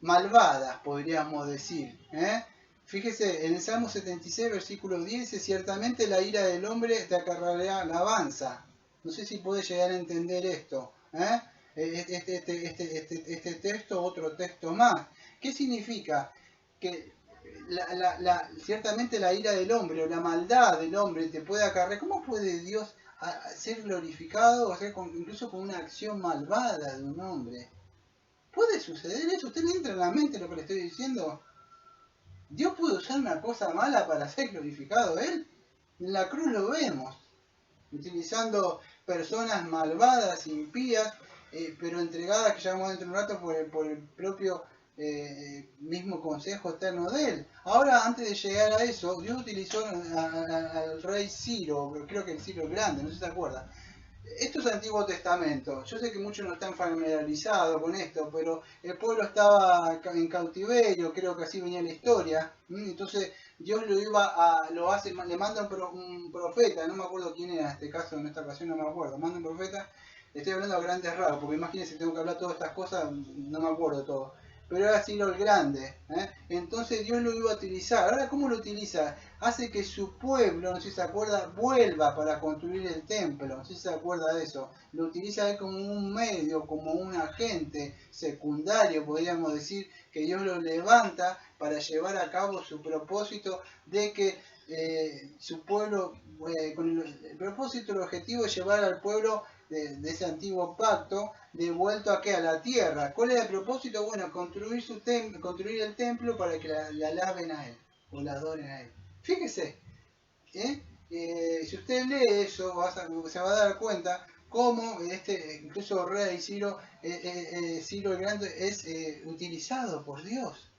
malvadas, podríamos decir. Fíjese, en el Salmo 76, versículo 10, dice, ciertamente la ira del hombre te acarreará alabanza. No sé si puede llegar a entender esto. Este texto, otro texto más. ¿Qué significa? Que ciertamente la ira del hombre o la maldad del hombre te puede acarrear. ¿Cómo puede Dios ser glorificado o ser incluso con una acción malvada de un hombre? ¿Puede suceder eso? ¿Usted le entra en la mente lo que le estoy diciendo? ¿Dios puede usar una cosa mala para ser glorificado Él? En la cruz lo vemos, utilizando personas malvadas, impías, pero entregadas, que ya vamos dentro de un rato, por el propio mismo consejo eterno de Él. Ahora, antes de llegar a eso, Dios utilizó al rey Ciro, creo que el Ciro el Grande, no sé si se acuerda. Esto es Antiguo Testamento. Yo sé que muchos no están familiarizados con esto, pero el pueblo estaba en cautiverio, creo que así venía la historia. Entonces Dios le manda un profeta, no me acuerdo quién era en este caso, en esta ocasión no me acuerdo, manda un profeta, estoy hablando a grandes rasgos, porque imagínense, tengo que hablar todas estas cosas, no me acuerdo todo. Pero era Ciro el Grande. Entonces Dios lo iba a utilizar. Ahora, ¿cómo lo utiliza? Hace que su pueblo, no sé si se acuerda, vuelva para construir el templo. No sé si se acuerda de eso. Lo utiliza él como un medio, como un agente secundario, podríamos decir, que Dios lo levanta para llevar a cabo su propósito de que su pueblo, con el propósito, el objetivo es llevar al pueblo de ese antiguo pacto devuelto a la tierra. ¿Cuál es el propósito? Bueno, construir el templo para que la alaben a él o la adoren a él. Fíjese, si usted lee eso se va a dar cuenta cómo incluso rey Ciro el Grande es utilizado por Dios,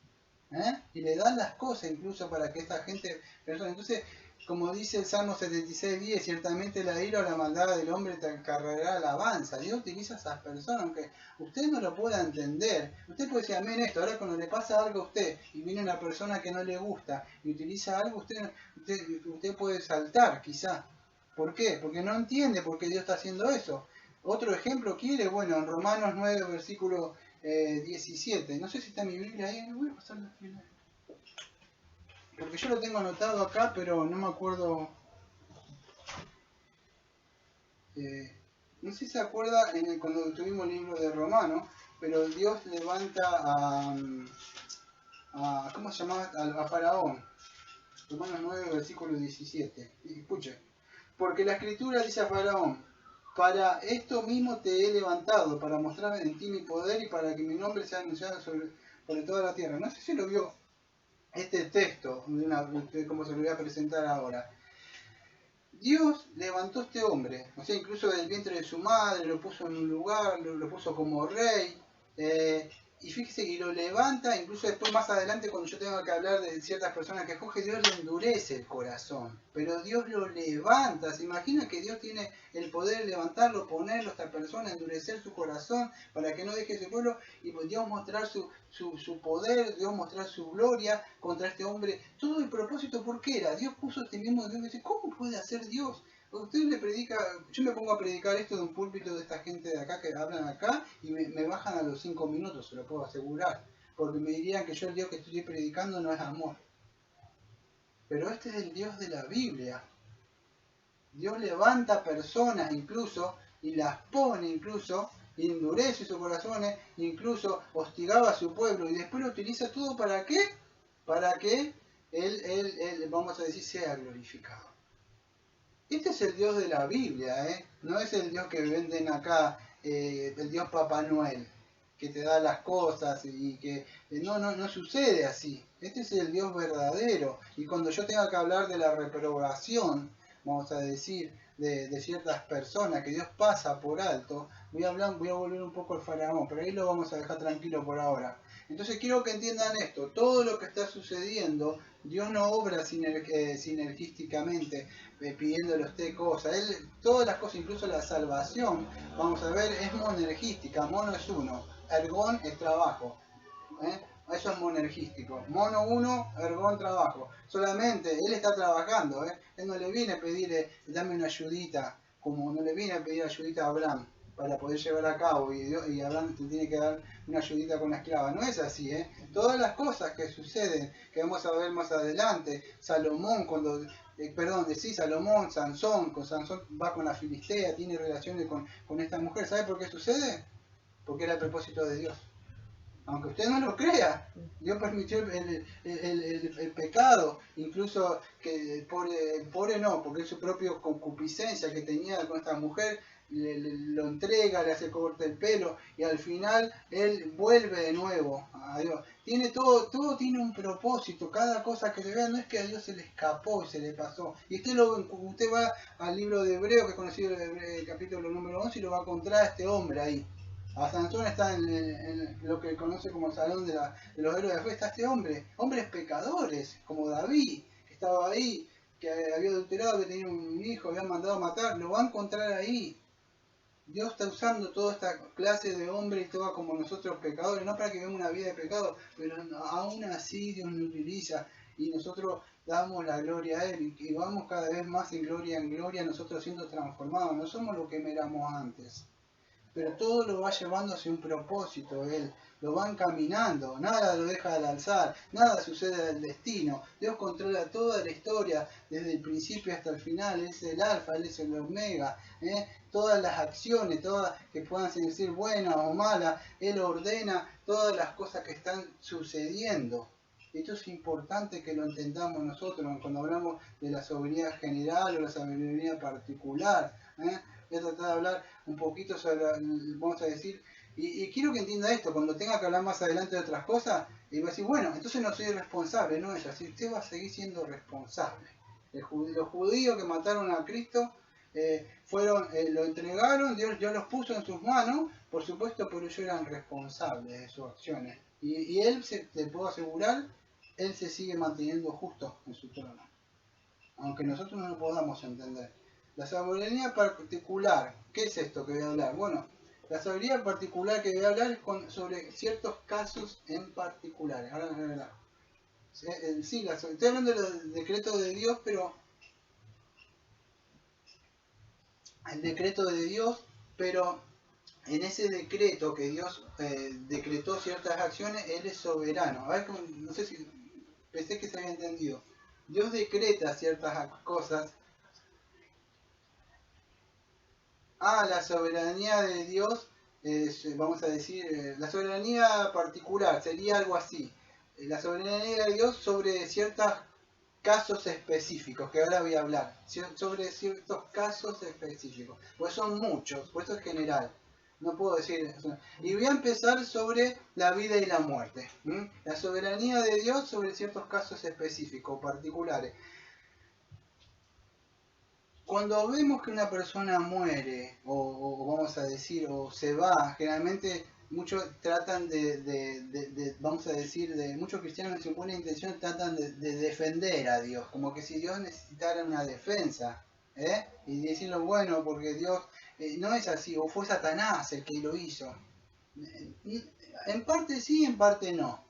y le dan las cosas incluso para que esta gente entonces, como dice el Salmo 76:10, ciertamente la ira o la maldad del hombre te acarreará alabanza. Dios utiliza a esas personas, aunque usted no lo pueda entender. Usted puede decir amén esto, ahora cuando le pasa algo a usted y viene una persona que no le gusta y utiliza algo, usted puede saltar quizá. ¿Por qué? Porque no entiende por qué Dios está haciendo eso. Otro ejemplo quiere, bueno, en Romanos 9, versículo 17. No sé si está en mi Biblia ahí, voy a pasar la Biblia. Porque yo lo tengo anotado acá, pero no me acuerdo. No sé si se acuerda cuando tuvimos el libro de Romano, pero Dios levanta ¿cómo se llamaba? A Faraón. Romanos 9, versículo 17. Escuche. Porque la escritura dice a Faraón, para esto mismo te he levantado, para mostrar en ti mi poder y para que mi nombre sea anunciado sobre toda la tierra. No sé si lo vio este texto, como se lo voy a presentar ahora. Dios levantó a este hombre, o sea, incluso del vientre de su madre, lo puso en un lugar, lo puso como rey, y fíjese que lo levanta, incluso después más adelante cuando yo tengo que hablar de ciertas personas que escoge, Dios le endurece el corazón, pero Dios lo levanta. ¿Se imagina que Dios tiene el poder de levantarlo, ponerlo a esta persona, endurecer su corazón para que no deje ese pueblo, y pues Dios mostrar su poder, Dios mostrar su gloria contra este hombre? Todo el propósito, ¿por qué era? Dios puso este mismo Dios, dice, ¿cómo puede hacer Dios? Usted le predica, yo me pongo a predicar esto de un púlpito de esta gente de acá que hablan acá y me bajan a los 5 minutos, se lo puedo asegurar, porque me dirían que yo el Dios que estoy predicando no es amor. Pero este es el Dios de la Biblia. Dios levanta personas incluso y las pone incluso, endurece sus corazones, incluso hostigaba a su pueblo y después lo utiliza todo ¿para qué? Para que él, vamos a decir, sea glorificado. Este es el Dios de la Biblia, no es el Dios que venden acá, el Dios Papá Noel, que te da las cosas y que no sucede así. Este es el Dios verdadero. Y cuando yo tenga que hablar de la reprobación, vamos a decir, de ciertas personas que Dios pasa por alto. Voy a volver un poco al faraón, pero ahí lo vamos a dejar tranquilo por ahora. Entonces quiero que entiendan esto, todo lo que está sucediendo, Dios no obra sinergísticamente, pidiéndole a usted cosas. Todas las cosas, incluso la salvación, vamos a ver, es monergística. Mono es uno, ergón es trabajo. Eso es monergístico. Mono uno, ergón trabajo. Solamente él está trabajando. Él no le viene a pedir, dame una ayudita, como no le viene a pedir ayudita a Abraham para poder llevar a cabo, y Abraham te tiene que dar una ayudita con la esclava. No es así. Todas las cosas que suceden, que vamos a ver más adelante, Salomón, Salomón, Sansón, con Sansón va con la Filistea, tiene relaciones con esta mujer. ¿Sabe por qué sucede? Porque era el propósito de Dios. Aunque usted no lo crea, Dios permitió el pecado, incluso que el pobre no, porque es su propia concupiscencia que tenía con esta mujer, lo entrega, le hace corte el pelo, y al final él vuelve de nuevo a Dios. Tiene todo tiene un propósito, cada cosa que se vea, no es que a Dios se le escapó y se le pasó. Y usted va al libro de Hebreo, que es conocido el capítulo número 11, y lo va a encontrar a este hombre ahí. A Sansón está en lo que conoce como el salón de los héroes de la fe. Está este hombre, hombres pecadores, como David, que estaba ahí, que había adulterado, que tenía un hijo, había mandado a matar. Lo va a encontrar ahí. Dios está usando toda esta clase de hombres y todas como nosotros pecadores, no para que vivamos una vida de pecado, pero aún así Dios nos utiliza y nosotros damos la gloria a Él y vamos cada vez más en gloria, nosotros siendo transformados. No somos lo que éramos antes. Pero todo lo va llevando hacia un propósito, Él lo va encaminando, nada lo deja al alzar, nada sucede del destino. Dios controla toda la historia, desde el principio hasta el final. Él es el alfa, Él es el omega. Todas las acciones, todas que puedan ser buenas o malas, Él ordena todas las cosas que están sucediendo. Esto es importante que lo entendamos nosotros cuando hablamos de la soberanía general o la soberanía particular. Voy a tratar de hablar un poquito sobre, vamos a decir, y quiero que entienda esto, cuando tenga que hablar más adelante de otras cosas, y va a decir, bueno, entonces no soy responsable, no es así, usted va a seguir siendo responsable. Los judíos que mataron a Cristo, lo entregaron, Dios los puso en sus manos, por supuesto, pero ellos eran responsables de sus acciones. Y Él, te puedo asegurar, Él se sigue manteniendo justo en su trono, aunque nosotros no lo podamos entender. La soberanía particular, ¿qué es esto que voy a hablar? Bueno, la soberanía particular que voy a hablar es sobre ciertos casos en particulares. Ahora les voy a hablar. Sí, estoy hablando del decreto de Dios, pero el decreto de Dios, pero en ese decreto que Dios decretó ciertas acciones, Él es soberano. A ver, no sé si pensé que se había entendido. Dios decreta ciertas cosas. La soberanía de Dios, vamos a decir, la soberanía particular, sería algo así. La soberanía de Dios sobre ciertos casos específicos, que ahora voy a hablar, sobre ciertos casos específicos, pues son muchos, pues eso es general, no puedo decir eso. Y voy a empezar sobre la vida y la muerte, la soberanía de Dios sobre ciertos casos específicos, particulares. Cuando vemos que una persona muere, o vamos a decir, o se va, generalmente muchos tratan vamos a decir, muchos cristianos en su buena intención tratan de defender a Dios, como que si Dios necesitara una defensa, y decirlo, bueno, porque Dios no es así, o fue Satanás el que lo hizo. En parte sí, en parte no.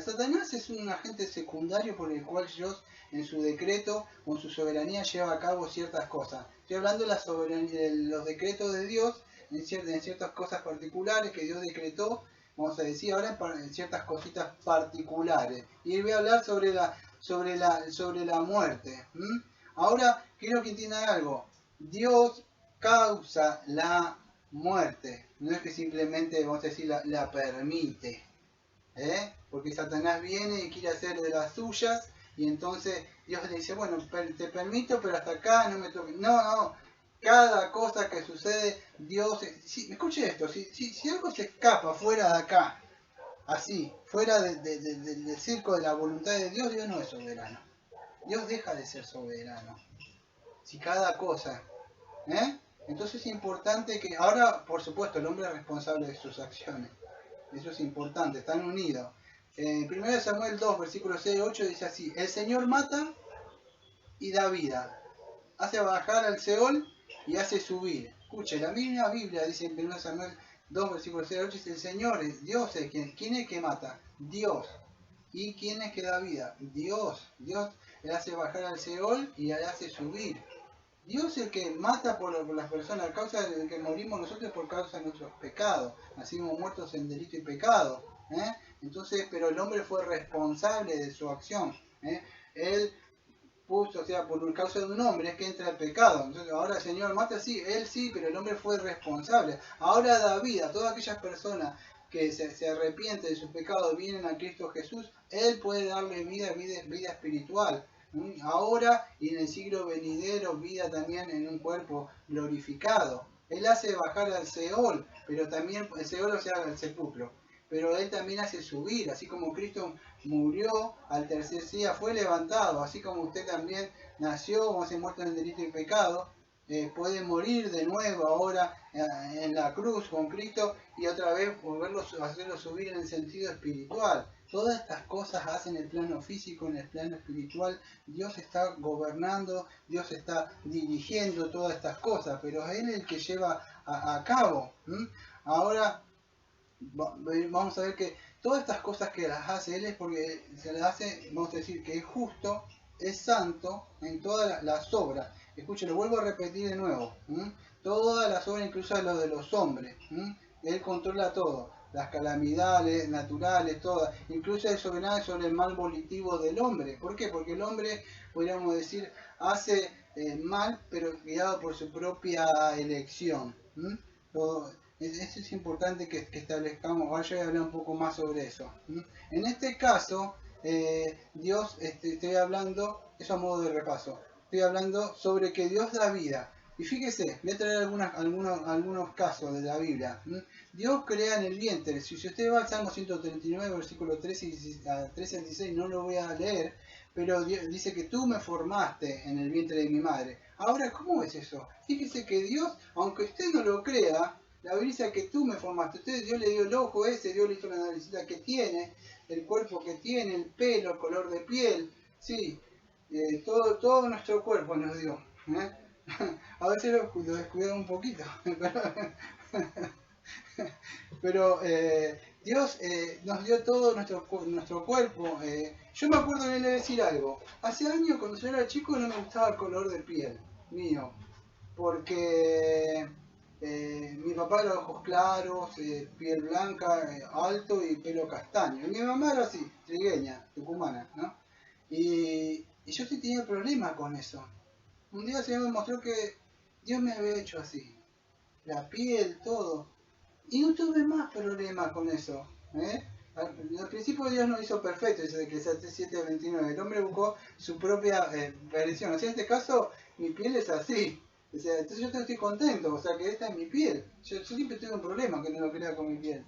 Satanás es un agente secundario por el cual Dios en su decreto, con su soberanía, lleva a cabo ciertas cosas. Estoy hablando de los decretos de Dios en ciertas cosas particulares que Dios decretó, vamos a decir ahora en ciertas cositas particulares. Y voy a hablar sobre la muerte. Ahora quiero que entiendan algo. Dios causa la muerte. No es que simplemente, vamos a decir, la permite. Porque Satanás viene y quiere hacer de las suyas, y entonces Dios le dice, bueno, te permito, pero hasta acá no me toques. No, cada cosa que sucede, Dios... escuche esto, si algo se escapa fuera de acá, así, fuera del circo de la voluntad de Dios, Dios no es soberano. Dios deja de ser soberano. Si cada cosa ¿eh? Entonces es importante que, ahora por supuesto el hombre es responsable de sus acciones, eso es importante, están unidos. En 1 Samuel 2, versículos 6 y 8 dice así: el Señor mata y da vida, hace bajar al Seol y hace subir. Escuche, la misma Biblia dice en 1 Samuel 2, versículos 6 y 8, dice: el Señor, Dios es quien. ¿Quién es que mata? Dios. ¿Y quién es que da vida? Dios. Dios le hace bajar al Seol y le hace subir. Dios es el que mata por las personas, a causa de que morimos nosotros por causa de nuestros pecados. Nacimos muertos en delito y pecado. ¿Eh? Entonces, pero el hombre fue responsable de su acción. ¿Eh? Él puso, o sea, por causa de un hombre es que entra el pecado. Entonces, ahora el Señor mata, sí, él sí, pero el hombre fue responsable. Ahora da vida a todas aquellas personas que se arrepienten de sus pecados, vienen a Cristo Jesús, Él puede darle vida espiritual. Ahora y en el siglo venidero, vida también en un cuerpo glorificado. Él hace bajar al Seol, pero también, el Seol, o sea, al sepulcro. Pero Él también hace subir, así como Cristo murió, al tercer día fue levantado, así como usted también nació, como se muerto en el delito y pecado, puede morir de nuevo ahora en la cruz con Cristo y otra vez hacerlo subir en el sentido espiritual. Todas estas cosas hacen en el plano físico, en el plano espiritual. Dios está gobernando, Dios está dirigiendo todas estas cosas, pero es Él el que lleva a cabo. Ahora vamos a ver que todas estas cosas que las hace Él es porque se las hace, vamos a decir, que es justo, es santo en todas las obras. Escuchen, lo vuelvo a repetir de nuevo. Todas las obras, incluso lo de los hombres. Él controla todo. Las calamidades naturales, todas. Incluso es soberano sobre el mal volitivo del hombre. ¿Por qué? Porque el hombre, podríamos decir, hace mal, pero guiado por su propia elección. Eso es importante que establezcamos. Ahora yo voy a hablar un poco más sobre eso. En este caso, Dios, estoy hablando, eso a modo de repaso, estoy hablando sobre que Dios da vida. Y fíjese, voy a traer algunos casos de la Biblia. Dios crea en el vientre. Si usted va al Salmo 139, versículo 13 al 16, no lo voy a leer, pero Dios dice que tú me formaste en el vientre de mi madre. Ahora, ¿cómo es eso? Fíjese que Dios, aunque usted no lo crea, la Biblia dice que tú me formaste. Dios le dio el ojo ese, Dios le hizo la naricita que tiene, el cuerpo que tiene, el pelo, el color de piel. Sí, todo nuestro cuerpo nos dio. A veces lo descuidamos un poquito. Pero Dios nos dio todo nuestro cuerpo. Yo me acuerdo de decir algo. Hace años, cuando yo era chico, no me gustaba el color de piel mío. Porque mi papá era de ojos claros, piel blanca, alto y pelo castaño. Y mi mamá era así, trigueña, tucumana, ¿no? Y yo sí tenía problemas con eso. Un día se me mostró que Dios me había hecho así. La piel, todo. Y no tuve más problemas con eso. Al principio Dios no hizo perfecto, dice que sea 7:29. El hombre buscó su propia versión. O sea, en este caso, mi piel es así. O sea, entonces yo estoy contento, o sea, que esta es mi piel. Yo siempre tuve un problema que no lo crea con mi piel.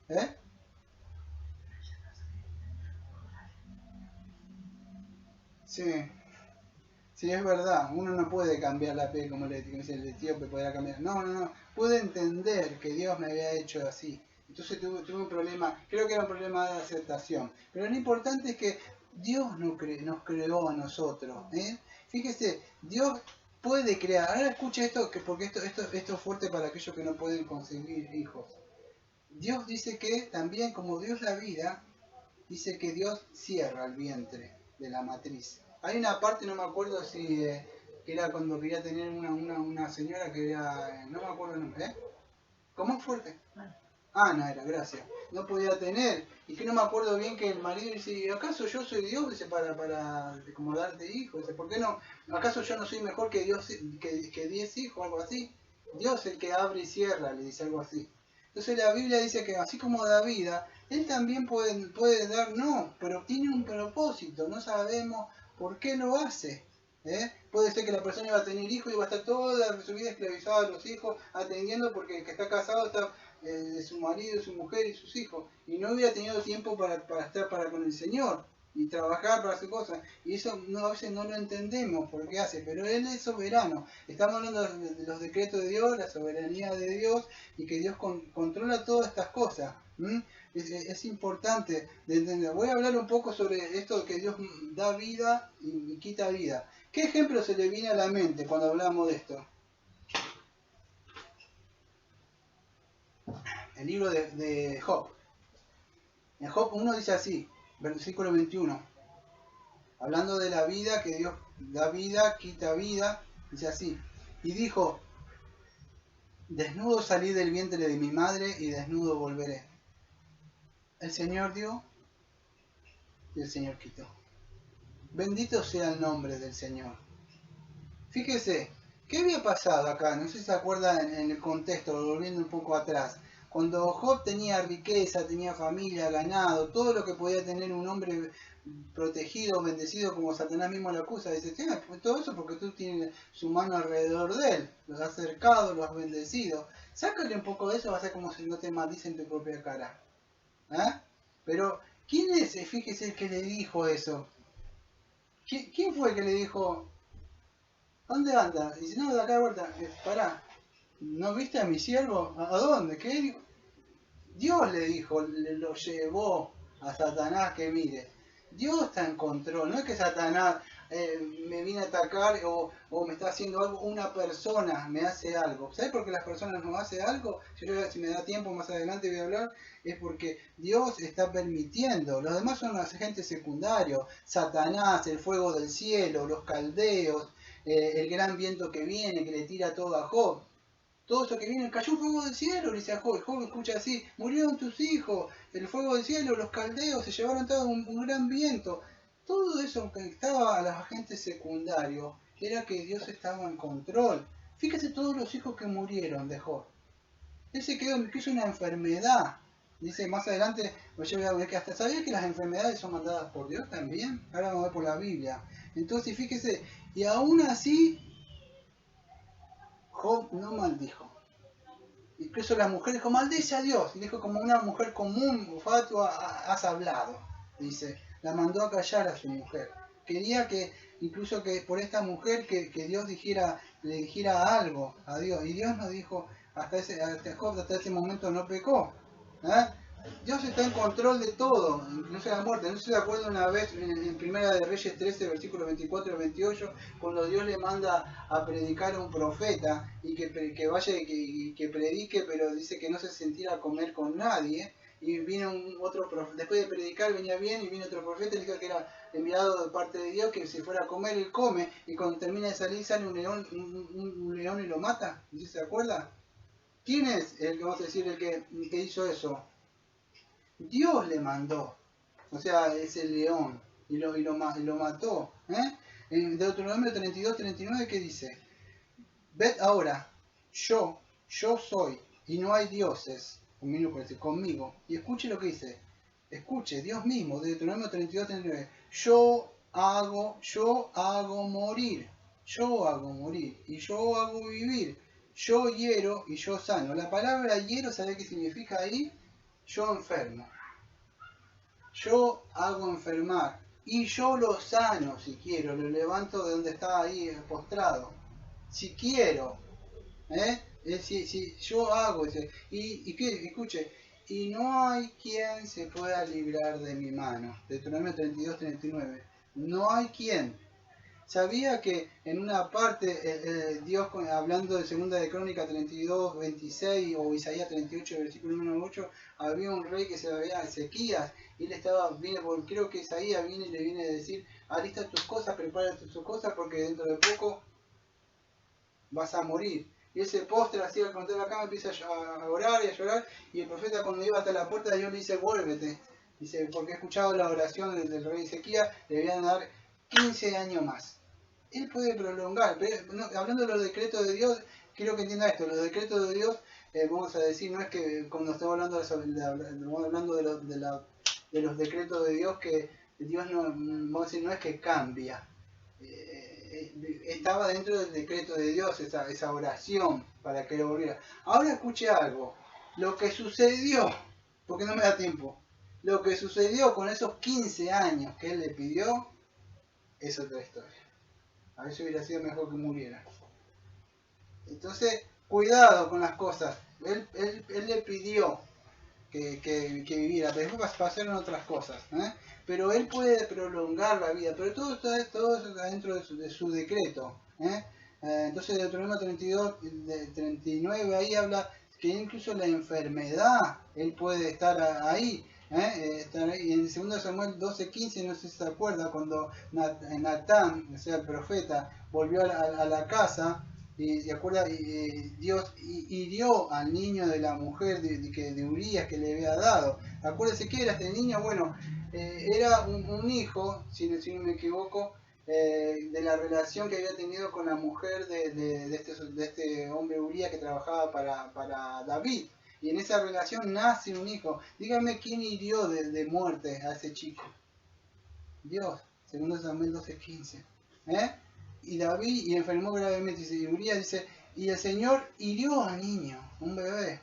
¿Eh? Sí, sí, es verdad. Uno no puede cambiar la piel como le dice el etíope, podrá cambiar. No. Pude entender que Dios me había hecho así. Entonces tuve un problema, creo que era un problema de aceptación. Pero lo importante es que Dios nos creó a nosotros. Fíjese, Dios puede crear. Ahora escucha esto, porque esto es fuerte para aquellos que no pueden conseguir hijos. Dios dice que también, como Dios da vida, dice que Dios cierra el vientre de la matriz. Hay una parte, no me acuerdo si que era cuando quería tener una señora que era, no me acuerdo el nombre, ¿eh? ¿Cómo es fuerte? Ana era, gracias. No podía tener. Y que no me acuerdo bien que el marido dice, ¿acaso yo soy Dios? Dice, para como darte hijos. Dice, ¿por qué no? ¿Acaso yo no soy mejor que Dios, que 10 hijos, algo así? Dios el que abre y cierra, le dice algo así. Entonces la Biblia dice que así como da vida, Él también puede dar, no, pero tiene un propósito, no sabemos por qué lo hace. Puede ser que la persona iba a tener hijos y va a estar toda su vida esclavizada a los hijos, atendiendo porque el que está casado está de su marido, su mujer y sus hijos, y no hubiera tenido tiempo para estar con el Señor. y trabajar para hacer cosas. Y eso a veces no lo entendemos por qué hace, pero Él es soberano. Estamos hablando de los decretos de Dios, la soberanía de Dios y que Dios controla todas estas cosas. Es importante de entender. Voy a hablar un poco sobre esto de que Dios da vida y quita vida. ¿Qué ejemplo se le viene a la mente cuando hablamos de esto? El libro de Job. En Job 1 dice así, versículo 21, hablando de la vida, que Dios da vida, quita vida, dice así, y dijo, desnudo salí del vientre de mi madre y desnudo volveré. El Señor dio y el Señor quitó. Bendito sea el nombre del Señor. Fíjese, ¿qué había pasado acá? No sé si se acuerdan en el contexto, volviendo un poco atrás. Cuando Job tenía riqueza, tenía familia, ganado, todo lo que podía tener un hombre protegido, bendecido, como Satanás mismo lo acusa, dice, todo eso porque tú tienes su mano alrededor de él, los has cercado, los has bendecido. Sácale un poco de eso, va a ser como si no te maldice en tu propia cara. Pero, ¿quién es? Fíjese el que le dijo eso. ¿Quién fue el que le dijo, ¿dónde anda? Dice, no, de acá de vuelta, pará, ¿no viste a mi siervo? ¿A dónde? ¿Qué? Dios le dijo, lo llevó a Satanás que mire. Dios está en control, no es que Satanás me viene a atacar o me está haciendo algo, una persona me hace algo. ¿Sabes por qué las personas nos hacen algo? Si me da tiempo más adelante voy a hablar, es porque Dios está permitiendo. Los demás son los agentes secundarios, Satanás, el fuego del cielo, los caldeos, el gran viento que viene, que le tira todo a Job. Todo eso que viene, cayó un fuego del cielo, le dice a Job. Job escucha así, murieron tus hijos, el fuego del cielo, los caldeos, se llevaron todo un gran viento. Todo eso que estaba a los agentes secundarios era que Dios estaba en control. Fíjese todos los hijos que murieron de Job. Él se quedó, que es una enfermedad. Dice más adelante, yo voy a ver que hasta sabía que las enfermedades son mandadas por Dios también. Ahora vamos a ver por la Biblia. Entonces fíjese, y aún así Job no maldijo. Incluso la mujer dijo, maldice a Dios. Y dijo, como una mujer común, fatua, has hablado. Dice, la mandó a callar a su mujer. Quería que, incluso que por esta mujer, que Dios le dijera algo a Dios. Y Dios nos dijo, hasta ese momento no pecó. Dios está en control de todo, incluso la muerte. No sé si se acuerdan una vez en Primera de Reyes 13, versículos 24 y 28, cuando Dios le manda a predicar a un profeta y que vaya y que predique, pero dice que no se sentiera a comer con nadie. Y vino otro profeta, después de predicar venía bien y vino otro profeta y le dijo que era enviado de parte de Dios, que si fuera a comer, él come, y cuando termina de salir sale un león y lo mata. ¿Sí se acuerda? ¿Quién es el que vamos a decir el que hizo eso? Dios le mandó, o sea, es el león, y lo mató. En Deuteronomio 32-39, ¿qué dice? Ved ahora, yo soy, y no hay dioses, conmigo. Y escuche lo que dice, escuche, Dios mismo, Deuteronomio 32-39, yo hago morir, y yo hago vivir, yo hiero y yo sano. La palabra hiero, ¿sabe qué significa ahí? Yo enfermo, yo hago enfermar y yo lo sano si quiero, lo levanto de donde está ahí postrado, si quiero, si yo hago, y que escuche, y no hay quien se pueda librar de mi mano. Deuteronomio 32-39, no hay quien. ¿Sabía que en una parte Dios, hablando de Segunda de Crónica 32-26 o Isaías 38, versículo 1-8, había un rey que se llamaba Ezequías y él creo que Isaías viene y le viene a decir, alista tus cosas, prepárate tus cosas porque dentro de poco vas a morir? Y él se postra así al contar la cama, empieza a orar y a llorar, y el profeta cuando iba hasta la puerta de Dios le dice, vuélvete. Dice, porque he escuchado la oración del rey Ezequías, le debían dar 15 años más. Él puede prolongar, pero hablando de los decretos de Dios, quiero que entienda esto, los decretos de Dios, vamos a decir, no es que cuando estamos hablando de los decretos de Dios, que Dios no, vamos a decir, no es que cambia, estaba dentro del decreto de Dios esa oración para que lo volviera. Ahora escuche algo, lo que sucedió, porque no me da tiempo, Lo que sucedió con esos 15 años que él le pidió es otra historia. A veces hubiera sido mejor que muriera. Entonces, cuidado con las cosas. Él le pidió que viviera, pero después pasaron otras cosas. Pero él puede prolongar la vida, pero todo está dentro de su decreto. Entonces, Deuteronomio 32, 39, ahí habla que incluso la enfermedad, él puede estar ahí. Y en 2 Samuel 12:15, no sé si se acuerda, cuando Natán, o sea, el profeta, volvió a la casa, y se acuerda, Dios hirió al niño de la mujer de Urías que le había dado. Acuérdese que era este niño, bueno, era un hijo, si no me equivoco, de la relación que había tenido con la mujer de este hombre Urías que trabajaba para David. Y en esa relación nace un hijo. Dígame quién hirió de muerte a ese chico. Dios, 2 Samuel 12:15. Y David y enfermó gravemente. Y Urías dice, y el Señor hirió al niño, un bebé.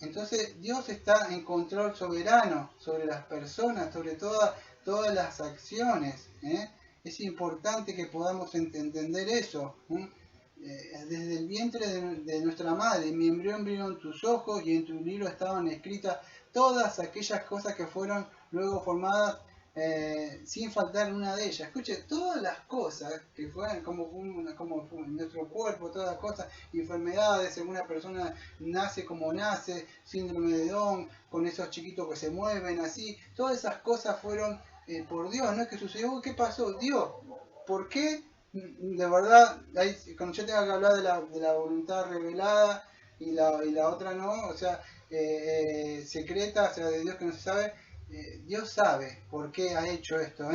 Entonces Dios está en control soberano sobre las personas, sobre todas las acciones. Es importante que podamos entender eso. Desde el vientre de nuestra madre, en mi embrión brilló tus ojos y en tu libro estaban escritas todas aquellas cosas que fueron luego formadas, sin faltar una de ellas. Escuche, todas las cosas que fueron como nuestro cuerpo, todas las cosas, enfermedades, según una persona nace como nace, síndrome de Down, con esos chiquitos que se mueven así, todas esas cosas fueron por Dios, no es que sucedió, ¿qué pasó? Dios, ¿por qué? De verdad, cuando yo tenga que hablar de la voluntad revelada y la otra no, o sea, secreta, o sea, de Dios que no se sabe, Dios sabe por qué ha hecho esto.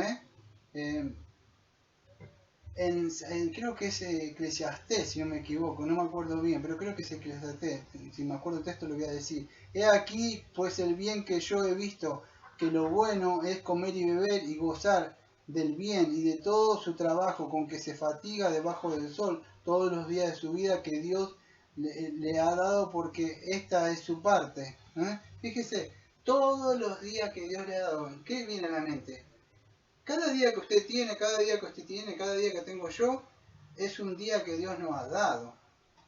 Creo que es Eclesiastés, si no me equivoco, no me acuerdo bien, pero creo que es Eclesiastés, si me acuerdo el texto lo voy a decir. He aquí, pues el bien que yo he visto, que lo bueno es comer y beber y gozar del bien y de todo su trabajo con que se fatiga debajo del sol todos los días de su vida que Dios le ha dado, porque esta es su parte. Fíjese, todos los días que Dios le ha dado, ¿qué viene a la mente? Cada día que usted tiene, cada día que tengo yo, es un día que Dios nos ha dado.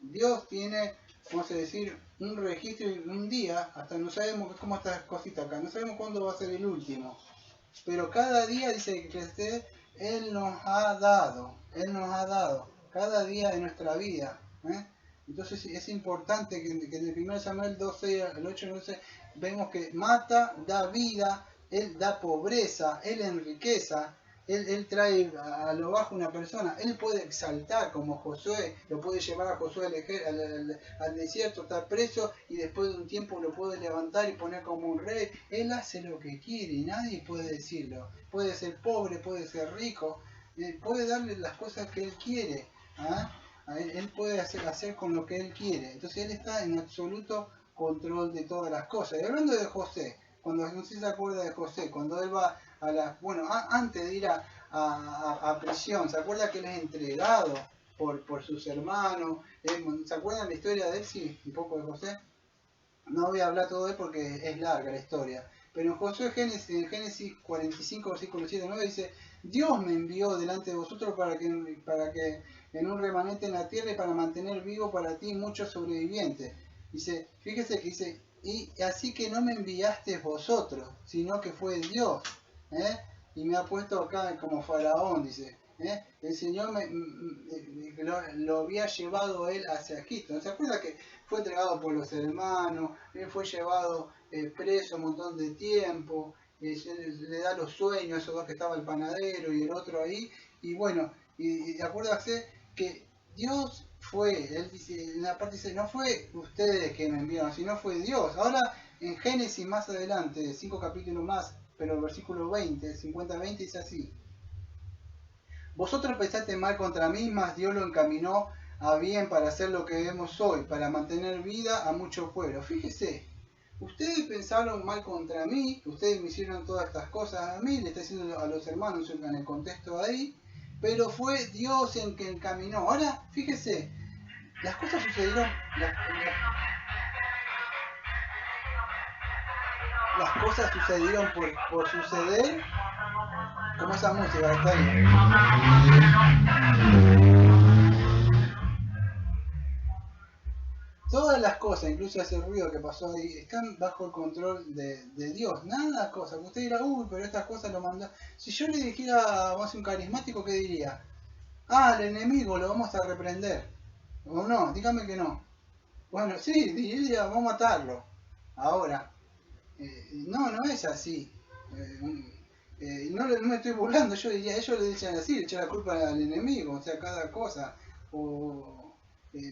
Dios tiene, vamos a decir, un registro y un día, hasta no sabemos cómo está esta cosita acá, no sabemos cuándo va a ser el último. Pero cada día, dice que Él nos ha dado, cada día de nuestra vida. Entonces es importante que en el 1 Samuel 12 al 8 vemos que mata, da vida, Él da pobreza, Él enriqueza, Él trae a lo bajo una persona, Él puede exaltar como Josué, lo puede llevar a Josué al desierto, estar preso y después de un tiempo lo puede levantar y poner como un rey. Él hace lo que quiere y nadie puede decirlo. Puede ser pobre, puede ser rico, puede darle las cosas que Él quiere. Él puede hacer con lo que Él quiere. Entonces Él está en absoluto control de todas las cosas. Y hablando de José, cuando no sé si se acuerda de José, cuando él va antes de ir a prisión, ¿se acuerda que él es entregado por sus hermanos? ¿Se acuerdan la historia de él? Sí, un poco de José. No voy a hablar todo de él porque es larga la historia. Pero en Génesis 45, versículo 7 9 dice, Dios me envió delante de vosotros para que en un remanente en la tierra y para mantener vivo para ti muchos sobrevivientes. Dice, fíjese que dice, y así que no me enviaste vosotros, sino que fue Dios. Y me ha puesto acá como faraón, dice. El Señor lo había llevado él hacia Egipto. ¿No se acuerda que fue entregado por los hermanos? Él fue llevado preso un montón de tiempo. Le da los sueños a esos dos que estaba el panadero y el otro ahí. Y bueno, y acuérdase que Dios fue, él dice, en la parte dice, no fue ustedes que me enviaron, sino fue Dios. Ahora en Génesis más adelante, 5 capítulos más, pero el versículo 20, 50-20 dice así. Vosotros pensaste mal contra mí, mas Dios lo encaminó a bien para hacer lo que vemos hoy, para mantener vida a mucho pueblo. Fíjese, ustedes pensaron mal contra mí, ustedes me hicieron todas estas cosas a mí, le está diciendo a los hermanos en el contexto de ahí, pero fue Dios el que encaminó. Ahora, fíjese, las cosas sucedieron, las cosas sucedieron por suceder, como esa música que está ahí. Todas las cosas, incluso ese ruido que pasó ahí, están bajo el control de Dios. Nada cosa. Usted dirá, uy, pero estas cosas lo mandó. Si yo le dijera, vamos a hacer un carismático, ¿qué diría? Ah, al enemigo lo vamos a reprender. O no, dígame que no. Bueno, sí, diría, vamos a matarlo. Ahora, no es así. No me estoy burlando, yo diría, ellos le dicen así, le echan la culpa al enemigo, o sea, cada cosa.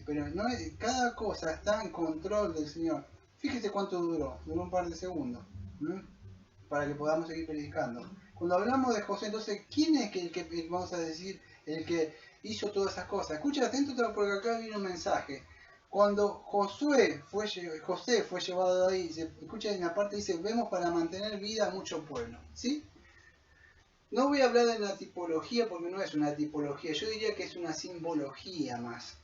Pero no es, cada cosa está en control del Señor. Fíjese cuánto duró un par de segundos, ¿m? Para que podamos seguir predicando. Cuando hablamos de José, entonces, ¿quién es el que vamos a decir, el que hizo todas esas cosas? Escucha atento porque acá viene un mensaje. Cuando José fue llevado ahí, escucha en la parte dice, vemos para mantener vida a mucho pueblo, ¿sí? No voy a hablar de la tipología porque no es una tipología, yo diría que es una simbología más.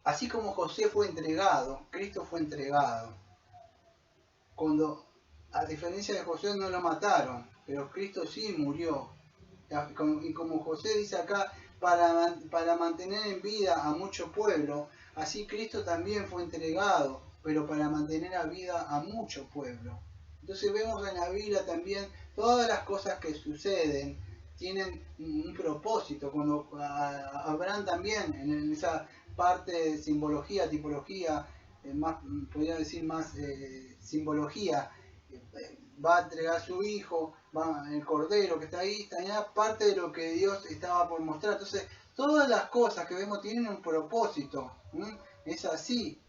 Así como José fue entregado, Cristo fue entregado. Cuando, a diferencia de José, no lo mataron, pero Cristo sí murió. Y como José dice acá, para mantener en vida a mucho pueblo, así Cristo también fue entregado, pero para mantener a vida a mucho pueblo. Entonces vemos en la Biblia también todas las cosas que suceden tienen un propósito. Cuando Abraham también, en esa parte de simbología, tipología, más, podría decir más simbología, va a entregar a su hijo, el cordero que está ahí, parte de lo que Dios estaba por mostrar. Entonces, todas las cosas que vemos tienen un propósito. Es así.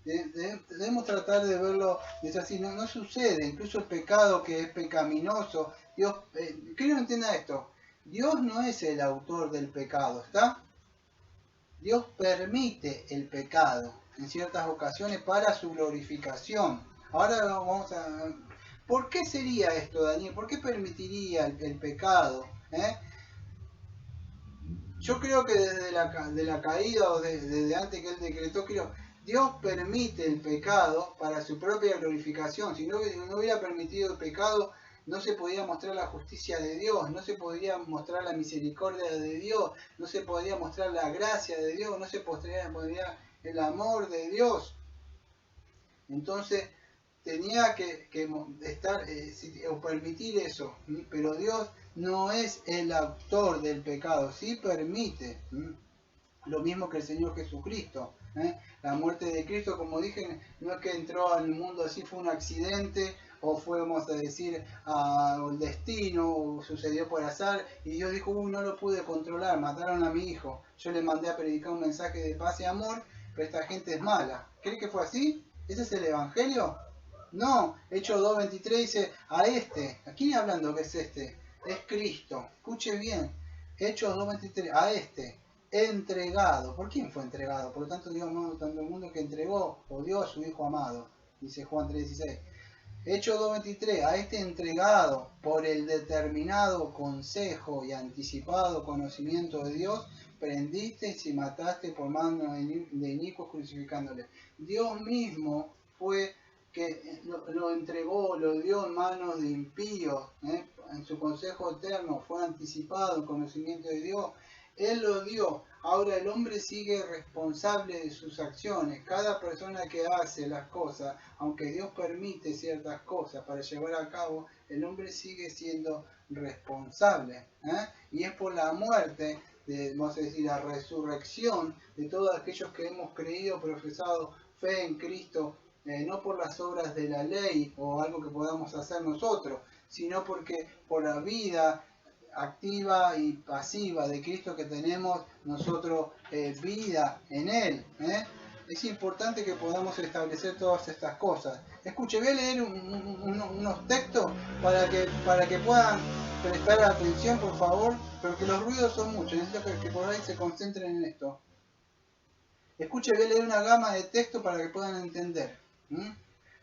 Debemos tratar de verlo, es así, no sucede. Incluso el pecado que es pecaminoso, Dios, que no entienda esto, Dios no es el autor del pecado, ¿está? Dios permite el pecado en ciertas ocasiones para su glorificación. Ahora vamos a... ¿Por qué sería esto, Daniel? ¿Por qué permitiría el pecado? Yo creo que desde la caída o desde antes que él decretó, Dios permite el pecado para su propia glorificación. Si no hubiera permitido el pecado, no se podía mostrar la justicia de Dios, no se podría mostrar la misericordia de Dios, no se podría mostrar la gracia de Dios, no se podría el amor de Dios. Entonces tenía que estar o permitir eso, pero Dios no es el autor del pecado, sí permite. Lo mismo que el Señor Jesucristo. La muerte de Cristo, como dije, no es que entró al mundo así, fue un accidente, o fue, vamos a decir, el destino, o sucedió por azar, y Dios dijo, uy, no lo pude controlar, mataron a mi hijo, yo le mandé a predicar un mensaje de paz y amor, pero esta gente es mala. ¿Cree que fue así? ¿Ese es el Evangelio? No, Hechos 2.23 dice, ¿a quién hablando que es este? Es Cristo. Escuche bien, Hechos 2.23, entregado. ¿Por quién fue entregado? Por lo tanto, Dios amó tanto el mundo que entregó o dio a su Hijo amado, dice Juan 3.16. Hechos 2.23, entregado por el determinado consejo y anticipado conocimiento de Dios, prendiste y mataste por mano de inicuos crucificándole. Dios mismo fue que lo entregó, lo dio en manos de impíos, en su consejo eterno, fue anticipado el conocimiento de Dios. Él lo dio. Ahora el hombre sigue responsable de sus acciones. Cada persona que hace las cosas, aunque Dios permite ciertas cosas para llevar a cabo, el hombre sigue siendo responsable. Y es por la muerte, vamos a decir, la resurrección de todos aquellos que hemos creído, profesado fe en Cristo, no por las obras de la ley o algo que podamos hacer nosotros, sino porque por la vida activa y pasiva de Cristo que tenemos nosotros, vida en Él. Es importante que podamos establecer todas estas cosas. Escuche, voy a leer unos textos para que puedan prestar atención, por favor, porque los ruidos son muchos, necesito que por ahí se concentren en esto. Escuche, voy a leer una gama de textos para que puedan entender.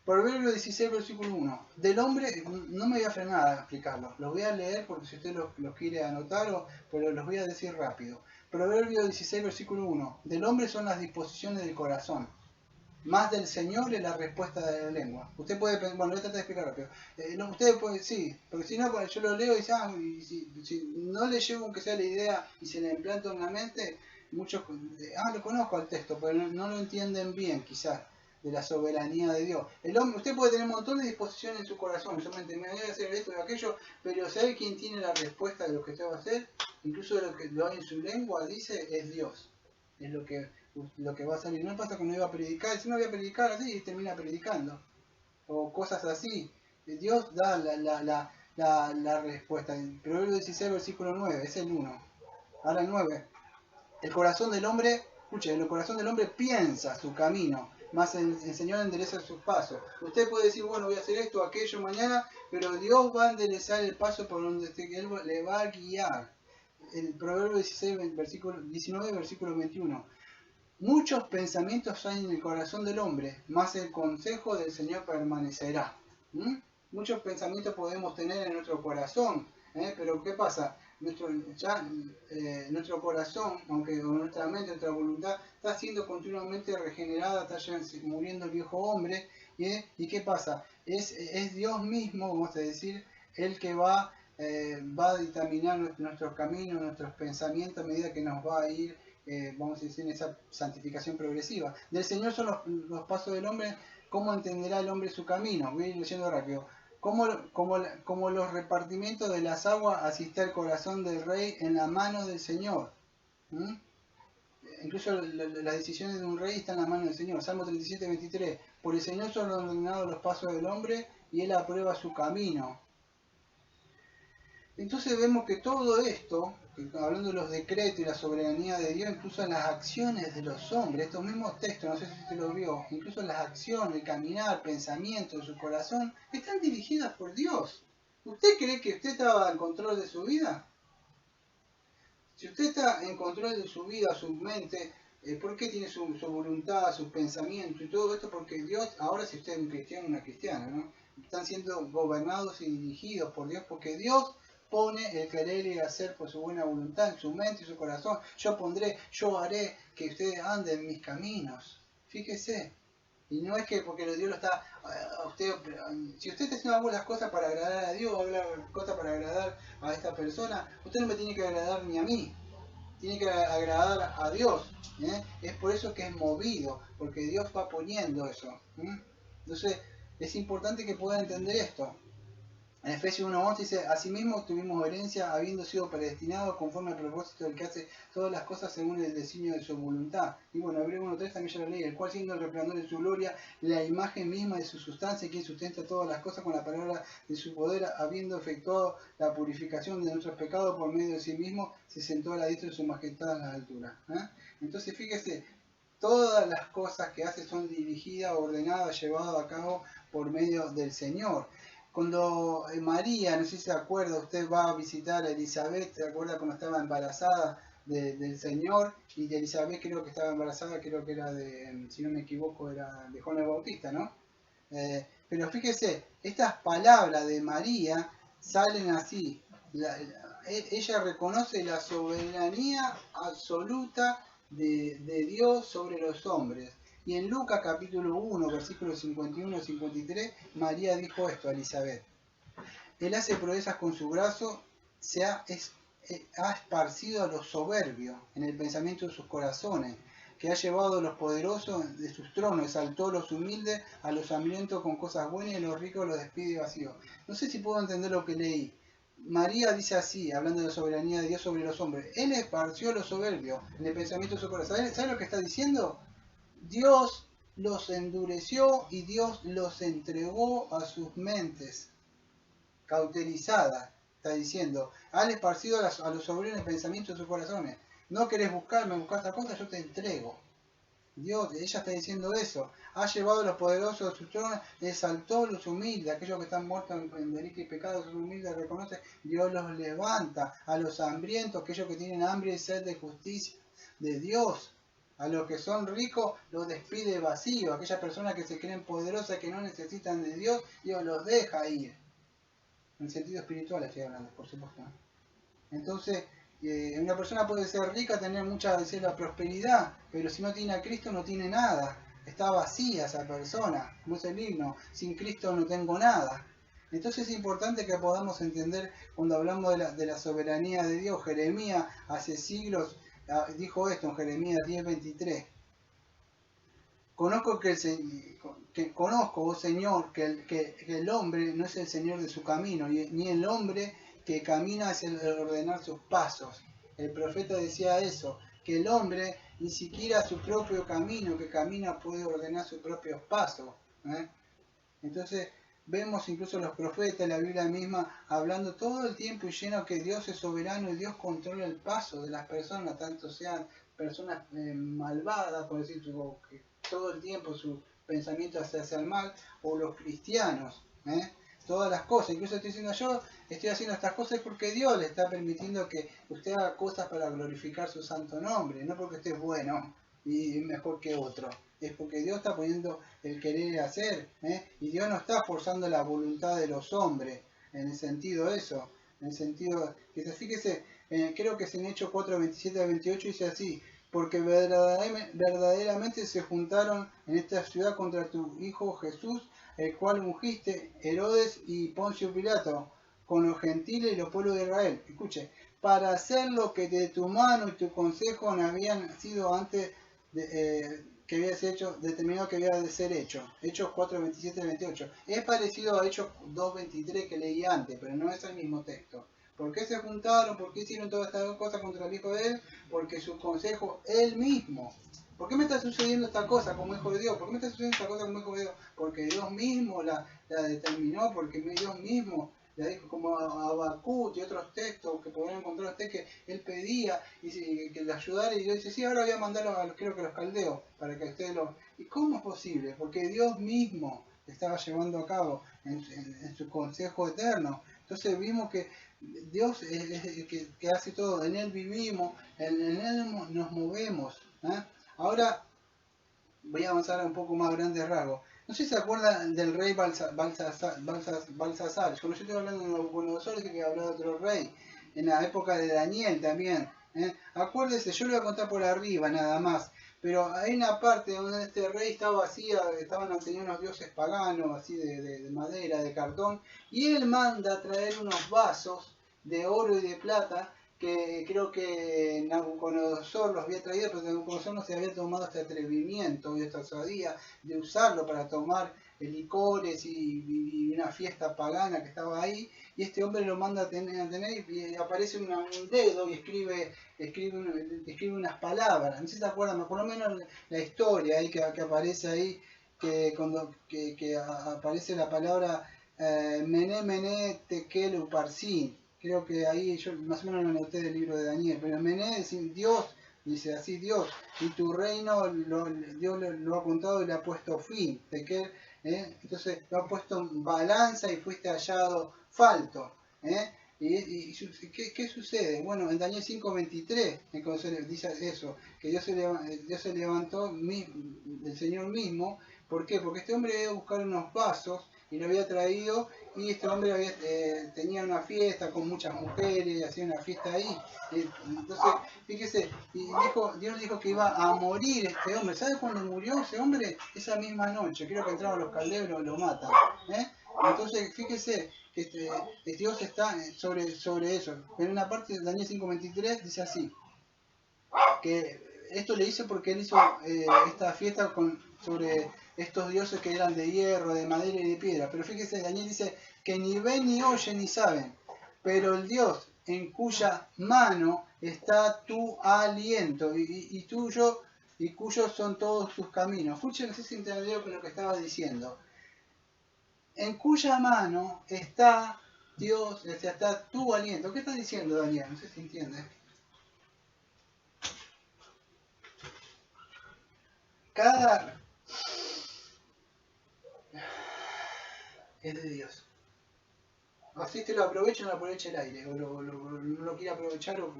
Proverbio 16, versículo 1. Del hombre, no me voy a frenar a explicarlo, los voy a leer porque si usted los quiere anotar, pero los voy a decir rápido. Proverbio 16, versículo 1. Del hombre son las disposiciones del corazón. Más del Señor es la respuesta de la lengua. Usted puede pensar, bueno, voy a tratar de explicar rápido. No, usted puede, sí, porque si no, yo lo leo y dice, y si no le llevo aunque sea la idea y se le implanta en la mente, muchos, lo conozco al texto, pero no lo entienden bien, quizás, de la soberanía de Dios. El hombre, usted puede tener un montón de disposiciones en su corazón, en su mente, me voy a hacer esto y aquello, pero ¿sabe quién tiene la respuesta de lo que usted va a hacer? Incluso de lo que lo hay en su lengua, dice, es Dios. Es lo que va a salir. No pasa cuando iba a predicar, si no voy a predicar así y termina predicando. O cosas así. Dios da la respuesta. En Proverbios 16, versículo 9, es el 1. Ahora el 9. El corazón del hombre, escuche, el corazón del hombre piensa su camino, más el Señor endereza sus pasos. Usted puede decir, bueno, voy a hacer esto, aquello mañana, pero Dios va a enderezar el paso por donde Él le va a guiar. El Proverbio 16, versículo 19, versículo 21. Muchos pensamientos hay en el corazón del hombre, mas el consejo del Señor permanecerá. ¿Mm? Muchos pensamientos podemos tener en nuestro corazón, pero ¿qué pasa? Nuestro corazón, aunque nuestra mente, nuestra voluntad, está siendo continuamente regenerada, está ya muriendo el viejo hombre, ¿y qué pasa? Es Dios mismo, vamos a decir, el que va a dictaminar nuestros caminos, nuestros pensamientos a medida que nos va a ir, vamos a decir, en esa santificación progresiva. Del Señor son los pasos del hombre, cómo entenderá el hombre su camino. Voy a ir leyendo rápido. Como los repartimientos de las aguas, así está el corazón del rey en la mano del Señor. ¿Mm? Incluso las decisiones de un rey están en la mano del Señor. Salmo 37, 23. Por el Señor son ordenados los pasos del hombre y Él aprueba su camino. Entonces vemos que todo esto, hablando de los decretos y la soberanía de Dios, incluso en las acciones de los hombres, estos mismos textos, no sé si usted los vio, incluso en las acciones, el caminar, pensamientos, su corazón, están dirigidas por Dios. ¿Usted cree que usted estaba en control de su vida? Si usted está en control de su vida, su mente, ¿por qué tiene su voluntad, sus pensamientos y todo esto? Porque Dios, ahora si usted es un cristiano o una cristiana, ¿no? Están siendo gobernados y dirigidos por Dios, porque Dios pone el querer y hacer por su buena voluntad en su mente y su corazón. Yo haré que ustedes anden en mis caminos. Fíjese. Y no es que porque Dios lo está, si usted está haciendo las cosas para agradar a Dios, cosas para agradar a esta persona, usted no me tiene que agradar ni a mí, tiene que agradar a Dios. Es por eso que es movido, porque Dios va poniendo eso. Entonces, es importante que pueda entender esto. En Efesios 1:11 dice, asimismo tuvimos herencia habiendo sido predestinados conforme al propósito del que hace todas las cosas según el designio de su voluntad. Y bueno, Hebreos 1:3 también ya lo leí, el cual siendo el resplandor de su gloria, la imagen misma de su sustancia, quien sustenta todas las cosas con la palabra de su poder, habiendo efectuado la purificación de nuestros pecados por medio de sí mismo, se sentó a la diestra de su majestad en las alturas. Entonces fíjese, todas las cosas que hace son dirigidas, ordenadas, llevadas a cabo por medio del Señor. Cuando María, no sé si se acuerda, usted va a visitar a Elizabeth, ¿se acuerda cuando estaba embarazada del Señor? Y de Elizabeth creo que estaba embarazada, creo que era de, si no me equivoco, era de Juan el Bautista, ¿no? Pero fíjese, estas palabras de María salen así. Ella reconoce la soberanía absoluta de Dios sobre los hombres. Y en Lucas capítulo 1, versículos 51 y 53, María dijo esto a Elizabeth. Él hace proezas con su brazo, ha esparcido a los soberbios en el pensamiento de sus corazones, que ha llevado a los poderosos de sus tronos, exaltó a los humildes, a los hambrientos con cosas buenas y a los ricos los despide vacíos. No sé si puedo entender lo que leí. María dice así, hablando de la soberanía de Dios sobre los hombres. Él esparció a los soberbios en el pensamiento de su corazón. ¿Sabe lo que está diciendo? Dios los endureció y Dios los entregó a sus mentes cauterizadas, está diciendo. Han esparcido a los soberbios en el pensamiento de sus corazones. No querés buscarme, buscar esta cosa, yo te entrego. Dios, ella está diciendo eso. Ha llevado a los poderosos de sus tronos, exaltó a los humildes, aquellos que están muertos en delito y pecado, sus humildes reconoce, Dios los levanta. A los hambrientos, aquellos que tienen hambre y sed de justicia de Dios. A los que son ricos los despide vacío. Aquellas personas que se creen poderosas, que no necesitan de Dios, Dios los deja ir. En el sentido espiritual estoy hablando, por supuesto. Entonces, una persona puede ser rica, tener mucha, decir, la prosperidad, pero si no tiene a Cristo no tiene nada. está vacía esa persona, como es el himno, sin Cristo no tengo nada. Entonces es importante que podamos entender cuando hablamos de la soberanía de Dios. Jeremías hace siglos dijo esto en Jeremías 10:23. Conozco conozco, oh Señor, que el hombre no es el Señor de su camino, ni el hombre que camina es el ordenar sus pasos. El profeta decía eso, que el hombre ni siquiera su propio camino que camina puede ordenar sus propios pasos. Entonces vemos incluso los profetas, la Biblia misma, hablando todo el tiempo y lleno que Dios es soberano y Dios controla el paso de las personas, tanto sean personas malvadas, por decir, que todo el tiempo su pensamiento hacia el mal, o los cristianos, todas las cosas. Incluso estoy diciendo, yo estoy haciendo estas cosas porque Dios le está permitiendo que usted haga cosas para glorificar su santo nombre, no porque usted es bueno y mejor que otro. Es porque Dios está poniendo el querer hacer, y Dios no está forzando la voluntad de los hombres, en el sentido eso, en el sentido que fíjese, creo que es en Hechos 4:27-28 dice así, porque verdaderamente se juntaron en esta ciudad contra tu Hijo Jesús, el cual ungiste Herodes y Poncio Pilato, con los gentiles y los pueblos de Israel. Escuche, para hacer lo que de tu mano y tu consejo no habían sido antes que habías hecho, determinado que había de ser hecho. Hechos 4:27-28. Es parecido a Hechos 2:23 que leí antes, pero no es el mismo texto. ¿Por qué se juntaron? ¿Por qué hicieron todas estas cosas contra el Hijo de él? Porque su consejo, él mismo. ¿Por qué me está sucediendo esta cosa como hijo de Dios? ¿Por qué me está sucediendo esta cosa como hijo de Dios? Porque Dios mismo la determinó, porque Dios mismo le dijo, como a Habacuc y otros textos que podrían encontrar usted, que él pedía y que le ayudara, y Dios dice, sí, ahora voy a mandarlo a los caldeos, para que ustedes lo... ¿Y cómo es posible? Porque Dios mismo estaba llevando a cabo en su consejo eterno. Entonces vimos que Dios es el que hace todo, en Él vivimos, en Él nos movemos. Ahora voy a avanzar un poco más grandes rasgos. No sé si se acuerdan del rey Balsasar. Cuando yo estoy hablando de Nabucodonosor, que hablaba de otro rey. En la época de Daniel también. Acuérdese, yo lo voy a contar por arriba nada más. Pero hay una parte donde este rey estaba así, tenía unos dioses paganos, así de madera, de cartón. Y él manda a traer unos vasos de oro y de plata que creo que Nabucodonosor los había traído, pero Nabucodonosor no se había tomado este atrevimiento y esta osadía de usarlo para tomar licores y una fiesta pagana que estaba ahí, y este hombre lo manda a tener y aparece un dedo y escribe unas palabras. No sé si se acuerdan, por lo menos la historia ahí que aparece ahí, que aparece la palabra Mené Mené Tekel Uparsin. Creo que ahí yo más o menos lo noté del libro de Daniel, pero Mené es Dios, dice así Dios, y tu reino Dios lo ha contado y le ha puesto fin. Tekel, entonces lo ha puesto en balanza y fuiste hallado falto. ¿Y qué sucede? Bueno, en Daniel 5:23 dice eso, que Dios se levantó del Señor mismo. ¿Por qué? Porque este hombre iba a buscar unos vasos y lo había traído, y este hombre tenía una fiesta con muchas mujeres, hacía una fiesta ahí. Entonces, fíjese, Dios dijo que iba a morir este hombre. ¿Sabe cuándo murió ese hombre? Esa misma noche. Creo que entraron los caldeos y lo matan. Entonces, fíjese que Dios está sobre eso. En una parte de Daniel 5:23 dice así, que esto le hizo porque él hizo esta fiesta sobre estos dioses que eran de hierro, de madera y de piedra. Pero fíjese, Daniel dice que ni ven, ni oyen, ni saben, pero el Dios en cuya mano está tu aliento y tuyo, y cuyos son todos tus caminos. Escuchen, no sé si entendió lo que estaba diciendo. En cuya mano está Dios, o sea, está tu aliento. ¿Qué está diciendo Daniel? No sé si entiende. Cada es de Dios. Así te lo aprovecha o no aprovecha el aire, o no lo quiere aprovechar o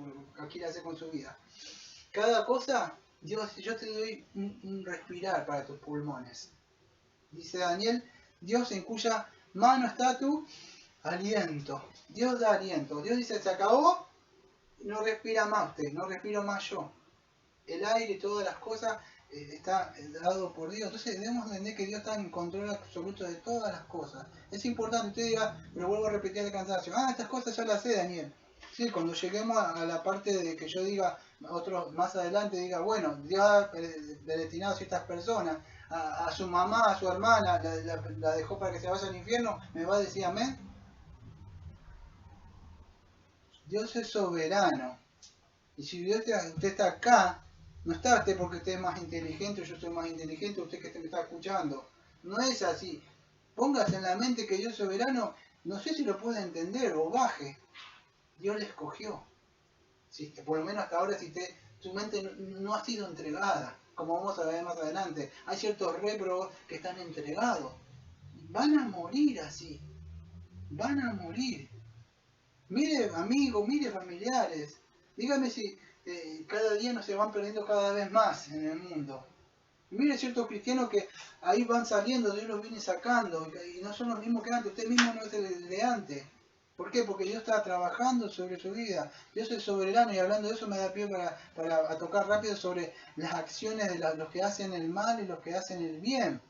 quiere hacer con su vida. Cada cosa, Dios, yo te doy un respirar para tus pulmones. Dice Daniel, Dios en cuya mano está tu aliento. Dios da aliento. Dios dice, se acabó, no respira más usted, no respiro más yo. El aire y todas las cosas está dado por Dios. Entonces debemos entender que Dios está en control absoluto de todas las cosas. Es importante, usted diga, pero vuelvo a repetir de cansancio, estas cosas ya las sé, Daniel. Sí, cuando lleguemos a la parte de que yo diga, otro más adelante diga, bueno, Dios ha predestinado a ciertas personas, a su mamá, a su hermana, la dejó para que se vaya al infierno, me va a decir amén. Dios es soberano. Y si usted está acá, no está usted porque usted es más inteligente o yo soy más inteligente, usted que me está escuchando. No es así. Póngase en la mente que Dios es soberano, no sé si lo puede entender o baje. Dios le escogió. Si, por lo menos hasta ahora, si su mente no ha sido entregada, como vamos a ver más adelante. Hay ciertos réprobos que están entregados. Van a morir así. Van a morir. Mire amigos, mire familiares. Dígame si cada día nos se van perdiendo cada vez más en el mundo. Mire ciertos cristianos que ahí van saliendo, Dios los viene sacando y no son los mismos que antes. Usted mismo no es el de antes. ¿Por qué? Porque Dios está trabajando sobre su vida. Dios es soberano y hablando de eso me da pie para tocar rápido sobre las acciones de los que hacen el mal y los que hacen el bien.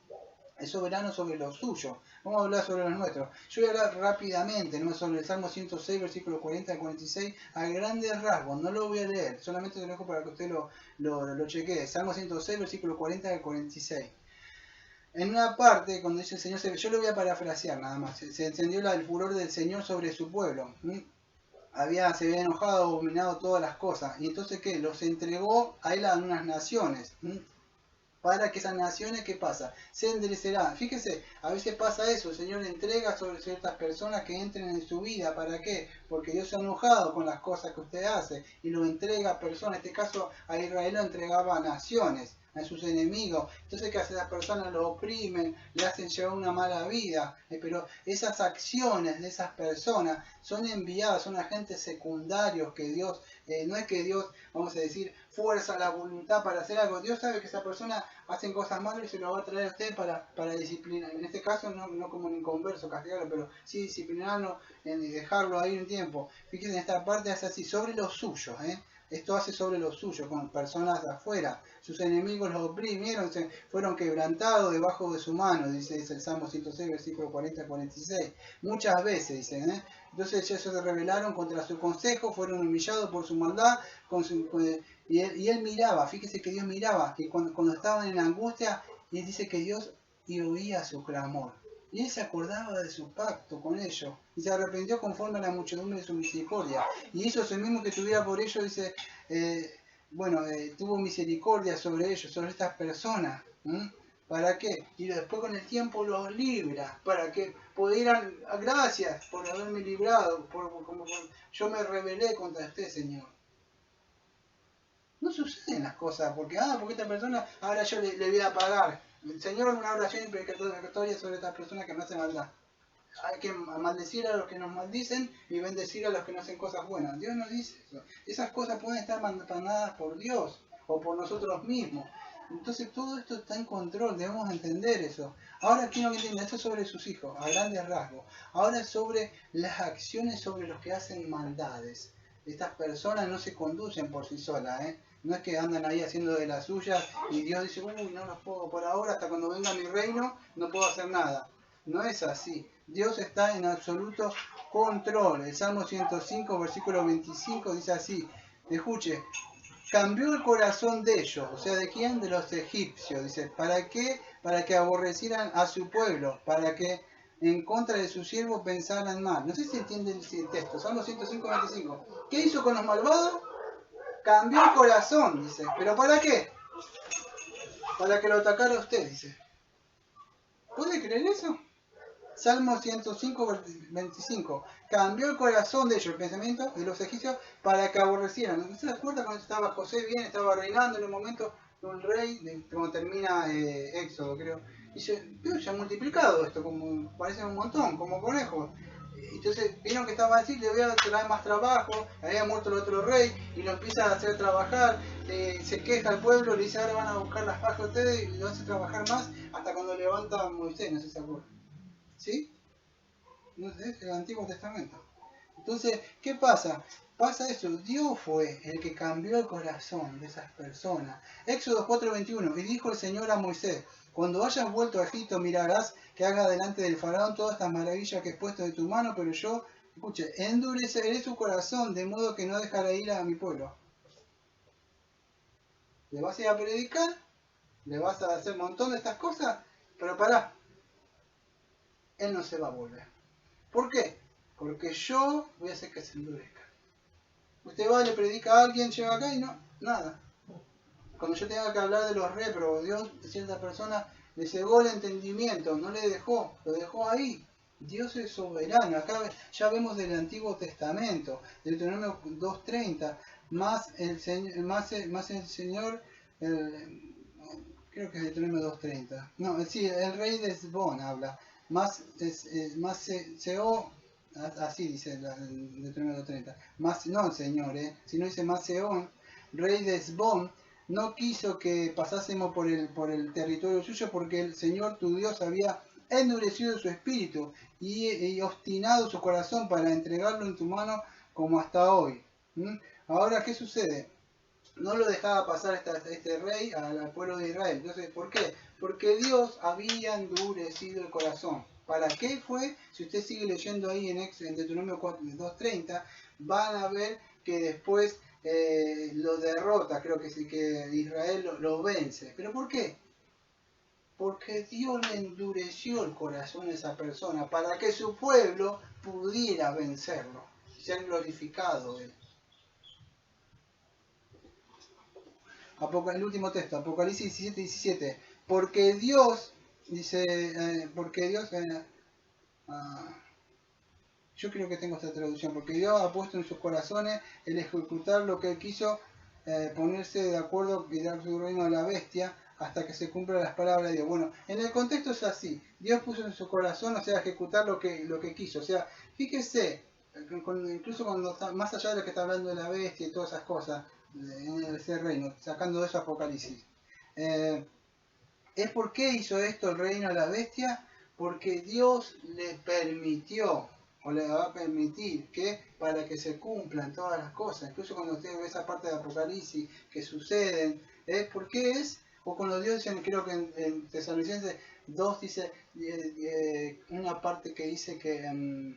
Es soberano sobre lo suyo. Vamos a hablar sobre los nuestros. Yo voy a hablar rápidamente, ¿no? Sobre el Salmo 106, versículo 40 al 46, a grandes rasgos. No lo voy a leer, solamente lo dejo para que usted lo chequee. Salmo 106, versículo 40 al 46. En una parte, cuando dice el Señor, yo lo voy a parafrasear nada más. Se encendió el furor del Señor sobre su pueblo. Se había enojado, abominado todas las cosas. Y entonces, ¿qué? Los entregó a él a unas naciones. Para que esas naciones, ¿qué pasa? Se enderecerán. Fíjese, a veces pasa eso, el Señor entrega sobre ciertas personas que entren en su vida. ¿Para qué? Porque Dios se ha enojado con las cosas que usted hace y lo entrega a personas. En este caso, a Israel lo entregaba a naciones, a sus enemigos. Entonces, ¿qué hace? Las personas lo oprimen, le hacen llevar una mala vida. Pero esas acciones de esas personas son enviadas, son agentes secundarios que Dios, no es que Dios, vamos a decir, fuerza la voluntad para hacer algo. Dios sabe que esa persona hace cosas malas y se lo va a traer a usted para disciplinar. En este caso, no como un inconverso, castigarlo, pero sí disciplinarlo, dejarlo ahí un tiempo. Fíjense, en esta parte hace así, sobre los suyos, Esto hace sobre los suyos, con personas de afuera. Sus enemigos los oprimieron, fueron quebrantados debajo de su mano, dice el Salmo 106, versículo 40-46. Muchas veces, dice, Entonces ellos se rebelaron contra su consejo, fueron humillados por su maldad, y él miraba, fíjese que Dios miraba, que cuando estaban en angustia, y él dice que Dios oía su clamor. Y él se acordaba de su pacto con ellos, y se arrepintió conforme a la muchedumbre de su misericordia. Y hizo el mismo que tuviera por ellos, dice, tuvo misericordia sobre ellos, sobre estas personas. ¿Para qué? Y después con el tiempo los libra, para que pudieran, gracias por haberme librado, yo me rebelé contra usted, Señor. No suceden las cosas, porque esta persona, ahora yo le voy a pagar. El Señor, una oración imprecatoria sobre estas personas que no hacen maldad. Hay que maldecir a los que nos maldicen y bendecir a los que no hacen cosas buenas. Dios nos dice eso. Esas cosas pueden estar mandadas por Dios o por nosotros mismos. Entonces todo esto está en control, debemos entender eso. Ahora quiero que entiendan, esto es sobre sus hijos, a grandes rasgos. Ahora es sobre las acciones sobre los que hacen maldades. Estas personas no se conducen por sí solas, No es que andan ahí haciendo de las suyas y Dios dice, uy, no los puedo por ahora, hasta cuando venga mi reino no puedo hacer nada. No es así. Dios está en absoluto control. El Salmo 105, versículo 25 dice así, escuche, cambió el corazón de ellos, o sea, ¿de quién? De los egipcios. Dice, ¿para qué? Para que aborrecieran a su pueblo, para que en contra de su siervo pensaran mal. No sé si entiende el texto, Salmo 105, 25. ¿Qué hizo con los malvados? Cambió el corazón, dice. ¿Pero para qué? Para que lo atacara a usted, dice. ¿Puede creer eso? Salmo 105, 25. Cambió el corazón de ellos, el pensamiento de los egipcios, para que aborrecieran. ¿No se acuerda cuando estaba José bien, estaba reinando en un momento un rey, como termina Éxodo, creo? Dice, Dios ya ha multiplicado esto, como parece un montón, como conejos. Entonces vieron que estaba así, le voy a traer más trabajo, había muerto el otro rey y lo empieza a hacer trabajar, se queja al pueblo, le dice ahora van a buscar las pajas a ustedes y lo hace trabajar más hasta cuando levanta a Moisés, no sé si se acuerdan. ¿Sí? No sé, el Antiguo Testamento. Entonces, ¿qué pasa? Pasa eso, Dios fue el que cambió el corazón de esas personas. Éxodo 4:21, y dijo el Señor a Moisés, cuando hayas vuelto a Egipto mirarás que haga delante del faraón todas estas maravillas que he puesto de tu mano, pero yo, escuche, endureceré su corazón de modo que no dejará ir a mi pueblo. Le vas a ir a predicar, le vas a hacer un montón de estas cosas, pero pará, él no se va a volver. ¿Por qué? Porque yo voy a hacer que se endurezca. Usted va, le predica a alguien, llega acá y no, nada. Cuando yo tenga que hablar de los réprobos, Dios de cierta persona le cegó el entendimiento, no le dejó, lo dejó ahí. Dios es soberano. Acá ya vemos del Antiguo Testamento, del Deuteronomio 2:30, más el Señor, creo que es Deuteronomio 2:30. No, sí, el rey de Esbón habla. Más Seo, así dice el Deuteronomio 2:30. Más, no el Señor, sino dice más Seón, rey de Esbón, no quiso que pasásemos por el territorio suyo porque el Señor tu Dios había endurecido su espíritu y obstinado su corazón para entregarlo en tu mano como hasta hoy. Ahora, ¿qué sucede? No lo dejaba pasar este rey al pueblo de Israel. Entonces, ¿por qué? Porque Dios había endurecido el corazón. ¿Para qué fue? Si usted sigue leyendo ahí en Deuteronomio 2:30, van a ver que después lo derrota, creo que sí, que Israel lo vence. ¿Pero por qué? Porque Dios le endureció el corazón a esa persona para que su pueblo pudiera vencerlo y ser glorificado él. El último texto, Apocalipsis 17:17. Porque Dios, dice, yo creo que tengo esta traducción, porque Dios ha puesto en sus corazones el ejecutar lo que él quiso, ponerse de acuerdo y dar su reino a la bestia hasta que se cumplan las palabras de Dios. Bueno, en el contexto es así, Dios puso en su corazón, o sea, ejecutar lo que quiso, o sea, fíjese, incluso cuando está, más allá de lo que está hablando de la bestia y todas esas cosas, en ese reino, sacando de eso Apocalipsis. ¿Es por qué hizo esto el reino a la bestia? Porque Dios le permitió, o le va a permitir, que para que se cumplan todas las cosas, incluso cuando usted ve esa parte de Apocalipsis que suceden, ¿por qué es? O cuando Dios dice, creo que en Tesalonicenses 2 dice, una parte que dice que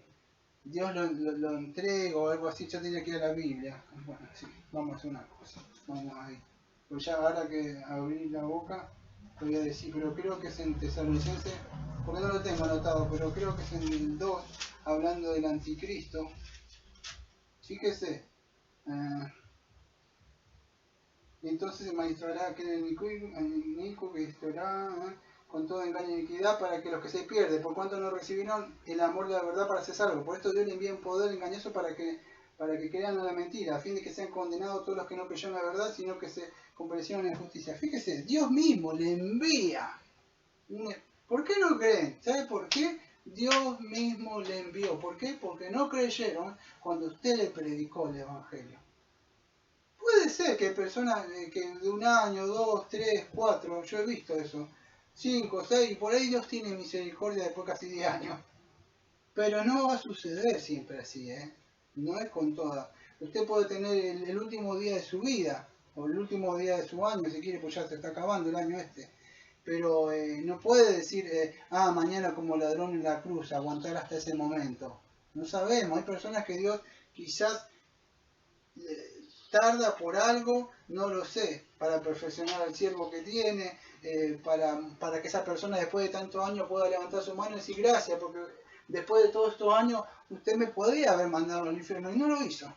Dios lo entrega o algo así, yo tenía que ir a la Biblia. Bueno, sí, vamos a hacer una cosa, vamos ahí. Pues ya ahora que abrí la boca, te voy a decir, pero creo que es en Tesalonicenses, porque no lo tengo anotado, pero creo que es en el 2, hablando del anticristo. Fíjese, entonces se magistrará aquel inicuo que estará con todo engaño y iniquidad para que los que se pierden, por cuanto no recibieron el amor de la verdad para ser salvos. Por esto Dios le envía un poder engañoso para que crean en la mentira, a fin de que sean condenados todos los que no creyeron la verdad, sino que se comparecieron en justicia. Fíjese, Dios mismo le envía. ¿Por qué no creen? ¿Sabe por qué? Dios mismo le envió. ¿Por qué? Porque no creyeron cuando usted le predicó el Evangelio. Puede ser que hay personas que de un año, 2, 3, 4, yo he visto eso, 5, 6, por ahí Dios tiene misericordia después de casi 10 años. Pero no va a suceder siempre así, no es con todas. Usted puede tener el último día de su vida, o el último día de su año, si quiere, pues ya se está acabando el año este. Pero no puede decir, mañana como ladrón en la cruz, aguantar hasta ese momento. No sabemos, hay personas que Dios quizás tarda por algo, no lo sé, para perfeccionar al siervo que tiene, para que esa persona después de tantos años pueda levantar su mano y decir gracias, porque después de todos estos años usted me podría haber mandado al infierno y no lo hizo.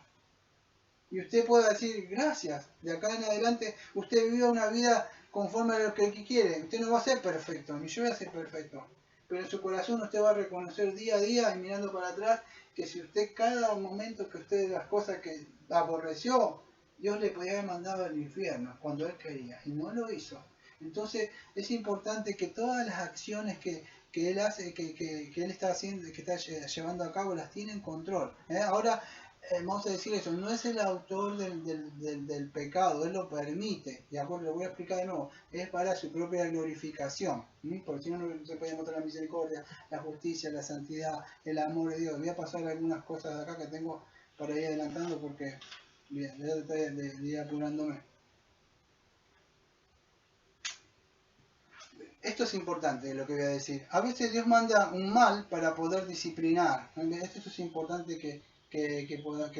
Y usted puede decir gracias, de acá en adelante usted vive una vida conforme a lo que quiere. Usted no va a ser perfecto, ni yo voy a ser perfecto. Pero en su corazón usted va a reconocer día a día y mirando para atrás que si usted cada momento que usted las cosas que aborreció, Dios le podía haber mandado al infierno cuando Él quería y no lo hizo. Entonces es importante que todas las acciones que Él hace, que Él está haciendo, que está llevando a cabo, las tiene en control. Ahora, vamos a decir eso, no es el autor del pecado, él lo permite, de acuerdo, lo voy a explicar de nuevo, es para su propia glorificación, porque si no, no se puede mostrar la misericordia, la justicia, la santidad, el amor de Dios. Voy a pasar algunas cosas de acá que tengo para ir adelantando porque voy a tratar de ir apurándome. Esto es importante lo que voy a decir. A veces Dios manda un mal para poder disciplinar. Esto es importante que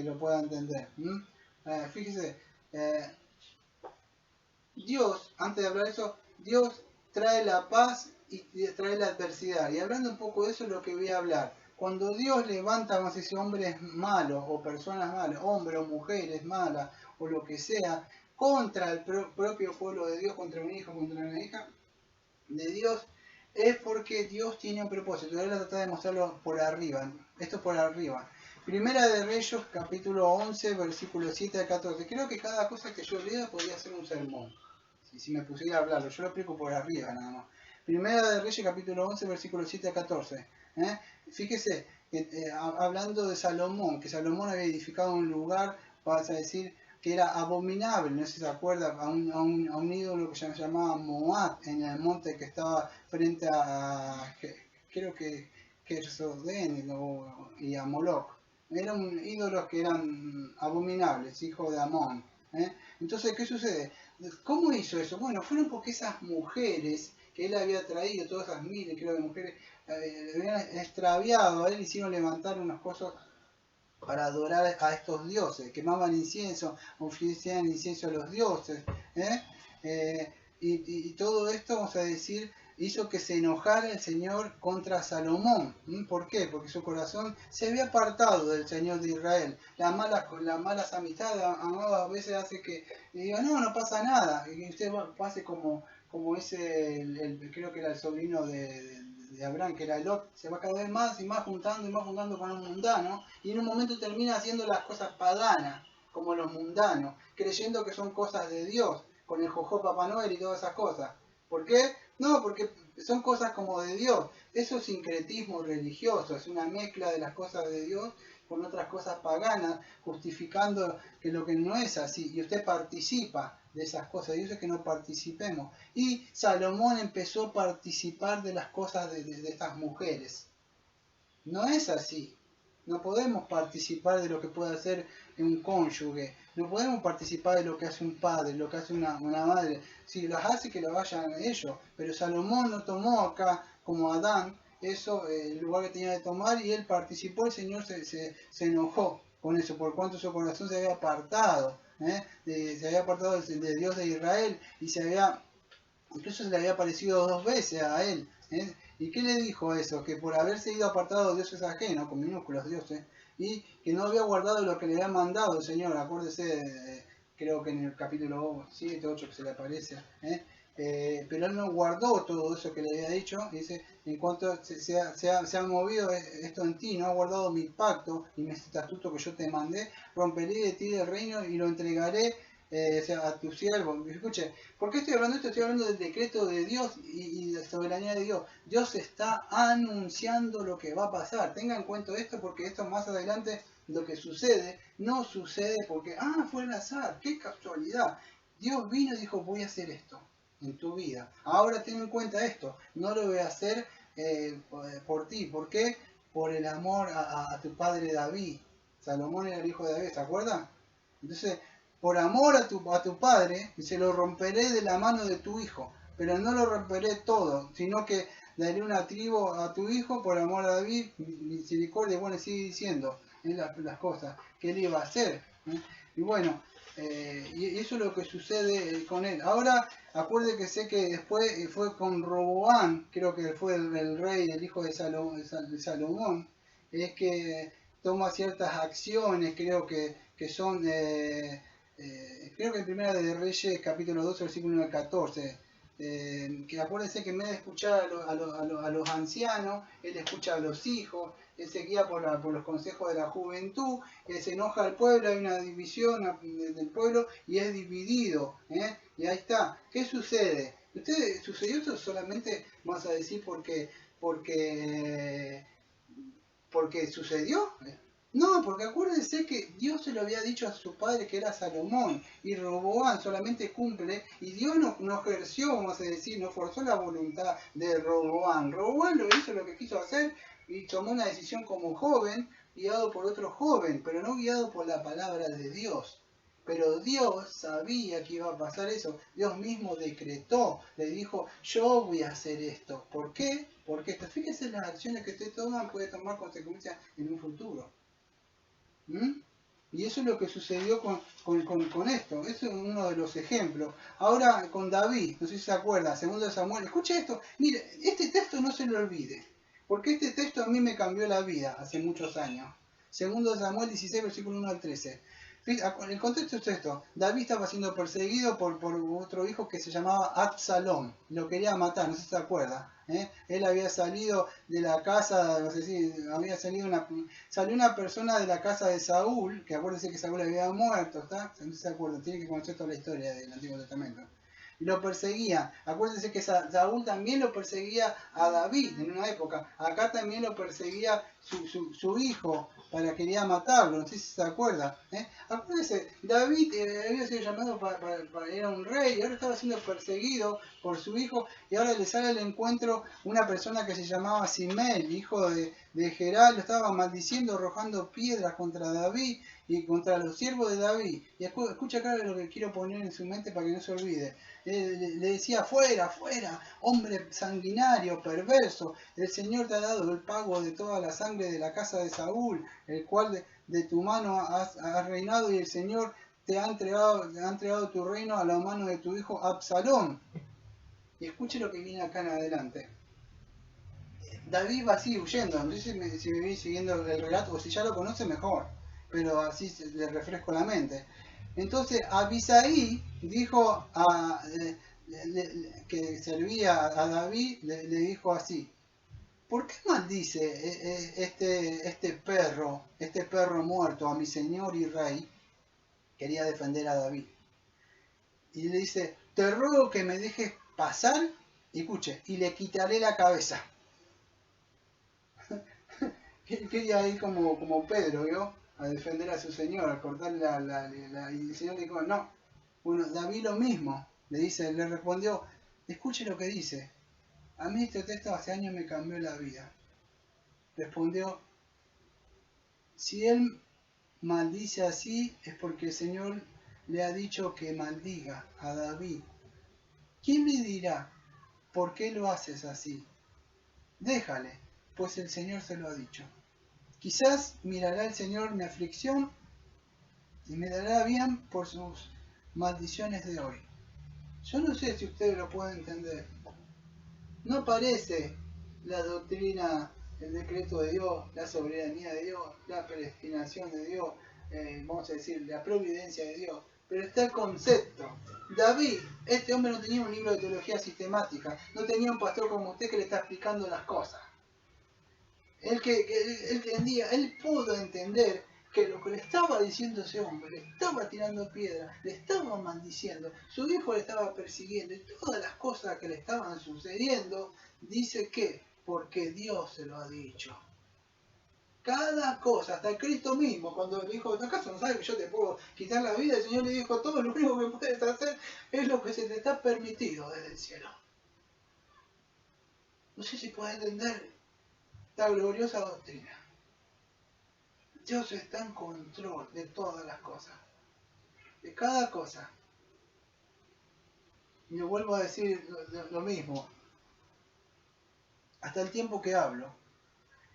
lo pueda entender. Fíjese, Dios, antes de hablar de eso, Dios trae la paz y trae la adversidad. Y hablando un poco de eso es lo que voy a hablar. Cuando Dios levanta, vamos a decir, hombres malos o personas malas, hombres o mujeres malas o lo que sea, contra el propio pueblo de Dios, contra un hijo, contra una hija de Dios, es porque Dios tiene un propósito. Yo voy a tratar de mostrarlo por arriba. Esto por arriba. Primera de Reyes, capítulo 11, versículos 7 al 14. Creo que cada cosa que yo lea podría ser un sermón. Si me pusiera a hablarlo, yo lo explico por arriba nada más. Primera de Reyes, capítulo 11, versículos 7 a 14. Fíjese, hablando de Salomón, que Salomón había edificado un lugar, vas a decir, que era abominable, no sé si se acuerda, a un ídolo que se llamaba Moab, en el monte que estaba frente a, creo que Kersoden y a Moloch. Eran ídolos que eran abominables, hijos de Amón. Entonces, ¿qué sucede? ¿Cómo hizo eso? Bueno, fueron porque esas mujeres que él había traído, todas esas miles, creo, de mujeres, le habían extraviado, a él hicieron levantar unas cosas para adorar a estos dioses, quemaban incienso, ofrecían incienso a los dioses, y todo esto, vamos a decir, hizo que se enojara el Señor contra Salomón. ¿Por qué? Porque su corazón se había apartado del Señor de Israel. Las malas amistades a veces hace que diga, no pasa nada, y usted pase como ese, creo que era el sobrino de Abraham, que era Lot, se va cada vez más y más juntando con un mundano, y en un momento termina haciendo las cosas paganas, como los mundanos, creyendo que son cosas de Dios, con el Jojó Papá Noel y todas esas cosas. ¿Por qué? No, porque son cosas como de Dios. Eso es sincretismo religioso, es una mezcla de las cosas de Dios con otras cosas paganas, justificando que lo que no es así, y usted participa de esas cosas. Dios es que no participemos. Y Salomón empezó a participar de las cosas de estas mujeres. No es así. No podemos participar de lo que puede hacer un cónyuge. No podemos participar de lo que hace un padre, lo que hace una madre. Si las hace, que lo vayan ellos. Pero Salomón no tomó acá, como Adán, eso, el lugar que tenía de tomar, y él participó. El Señor se enojó con eso, por cuanto su corazón se había apartado. Se había apartado de Dios de Israel, y incluso se le había aparecido 2 veces a él. ¿Y qué le dijo eso? Que por haberse ido apartado de dioses ajenos, con minúsculos dioses, y que no había guardado lo que le había mandado el Señor. Acuérdese, creo que en el capítulo 7, 8 que se le aparece. Pero él no guardó todo eso que le había dicho. Dice, en cuanto se ha movido esto en ti, no ha guardado mi pacto y mi estatuto que yo te mandé, romperé de ti el reino y lo entregaré a tu siervo. Escuche, ¿por qué estoy hablando de esto? Estoy hablando del decreto de Dios y de la soberanía de Dios. Dios está anunciando lo que va a pasar. Tengan en cuenta esto, porque esto más adelante, lo que sucede, no sucede porque, fue el azar, qué casualidad. Dios vino y dijo, voy a hacer esto en tu vida. Ahora ten en cuenta esto, no lo voy a hacer por ti. ¿Por qué? Por el amor a tu padre David. Salomón era el hijo de David, ¿se acuerdan? Entonces, por amor a tu padre, se lo romperé de la mano de tu hijo, pero no lo romperé todo, sino que daré una tribu a tu hijo por amor a David, misericordia. Bueno, sigue diciendo las cosas que él iba a hacer. Y bueno, y eso es lo que sucede con él. Ahora, acuerde que sé que después fue con Roboán, creo que fue el rey, el hijo de Salomón, es que toma ciertas acciones, creo que son, creo que en Primera de Reyes, capítulo 12, versículo 1 al 14, que acuérdense que en vez de escuchar a los ancianos, él escucha a los hijos, él se guía por los consejos de la juventud, se enoja al pueblo, hay una división del pueblo y es dividido, y ahí está. ¿Qué sucede? ¿Sucedió esto solamente, vamos a decir, porque sucedió? No, porque acuérdense que Dios se lo había dicho a su padre que era Salomón, y Roboam solamente cumple, y Dios no ejerció, vamos a decir, no forzó la voluntad de Roboam. Roboam lo hizo lo que quiso hacer y tomó una decisión como joven, guiado por otro joven, pero no guiado por la palabra de Dios. Pero Dios sabía que iba a pasar eso. Dios mismo decretó, le dijo, yo voy a hacer esto. ¿Por qué? Porque esto, fíjense las acciones que usted toma puede tomar consecuencias en un futuro. ¿Mm? Y eso es lo que sucedió con esto. Eso es uno de los ejemplos. Ahora con David, no sé si se acuerda, segundo de Samuel. Escuche esto. Mire, este texto no se lo olvide. Porque este texto a mí me cambió la vida hace muchos años. Segundo de Samuel 16, versículo 1 al 13. El contexto es esto. David estaba siendo perseguido por otro hijo que se llamaba Absalón. Lo quería matar, no sé si se acuerda. Él había salido de la casa, no sé si salió una persona de la casa de Saúl, que acuérdense que Saúl había muerto, ¿está? No se acuerdan, tiene que conocer toda la historia del Antiguo Testamento. Y lo perseguía. Acuérdense que Saúl también lo perseguía a David en una época. Acá también lo perseguía su hijo, para quería matarlo, no sé si se acuerda. Acuérdense, David había sido llamado para era un rey, y ahora estaba siendo perseguido por su hijo, y ahora le sale al encuentro una persona que se llamaba Simei, hijo de Geral, lo estaba maldiciendo, arrojando piedras contra David y contra los siervos de David. Y escucha acá lo que quiero poner en su mente para que no se olvide. Le decía, fuera, fuera, hombre sanguinario, perverso, el Señor te ha dado el pago de toda la sangre de la casa de Saúl, el cual de tu mano has reinado, y el Señor te ha entregado tu reino a la mano de tu hijo Absalón. Y escuche lo que viene acá en adelante. David va así huyendo, no sé si me viene siguiendo el relato, o si ya lo conoce mejor, pero así le refresco la mente. Entonces Abisai dijo que servía a David, le dijo así: ¿por qué maldice este perro muerto a mi señor y rey? Quería defender a David. Y le dice: te ruego que me dejes pasar, y escuche, y le quitaré la cabeza. Él quería ir como Pedro, ¿vio? A defender a su señor, a cortarle y el señor le dijo, no. Bueno, David lo mismo, le respondió, escuche lo que dice. A mí este texto hace años me cambió la vida. Respondió, si él maldice así es porque el Señor le ha dicho que maldiga a David. ¿Quién le dirá por qué lo haces así? Déjale, pues el Señor se lo ha dicho. Quizás mirará el Señor mi aflicción y me dará bien por sus maldiciones de hoy. Yo no sé si ustedes lo pueden entender. No parece la doctrina, el decreto de Dios, la soberanía de Dios, la predestinación de Dios, vamos a decir, la providencia de Dios, pero está el concepto. David, este hombre no tenía un libro de teología sistemática, no tenía un pastor como usted que le está explicando las cosas. Él pudo entender que lo que le estaba diciendo ese hombre, le estaba tirando piedras, le estaba maldiciendo, su hijo le estaba persiguiendo, y todas las cosas que le estaban sucediendo, dice que porque Dios se lo ha dicho. Cada cosa, hasta Cristo mismo, cuando le dijo, ¿acaso no sabes que yo te puedo quitar la vida? El Señor le dijo, todo lo único que puedes hacer es lo que se te está permitido desde el cielo. No sé si puedes entender esta gloriosa doctrina. Dios está en control de todas las cosas, de cada cosa. Y yo vuelvo a decir lo mismo, hasta el tiempo que hablo,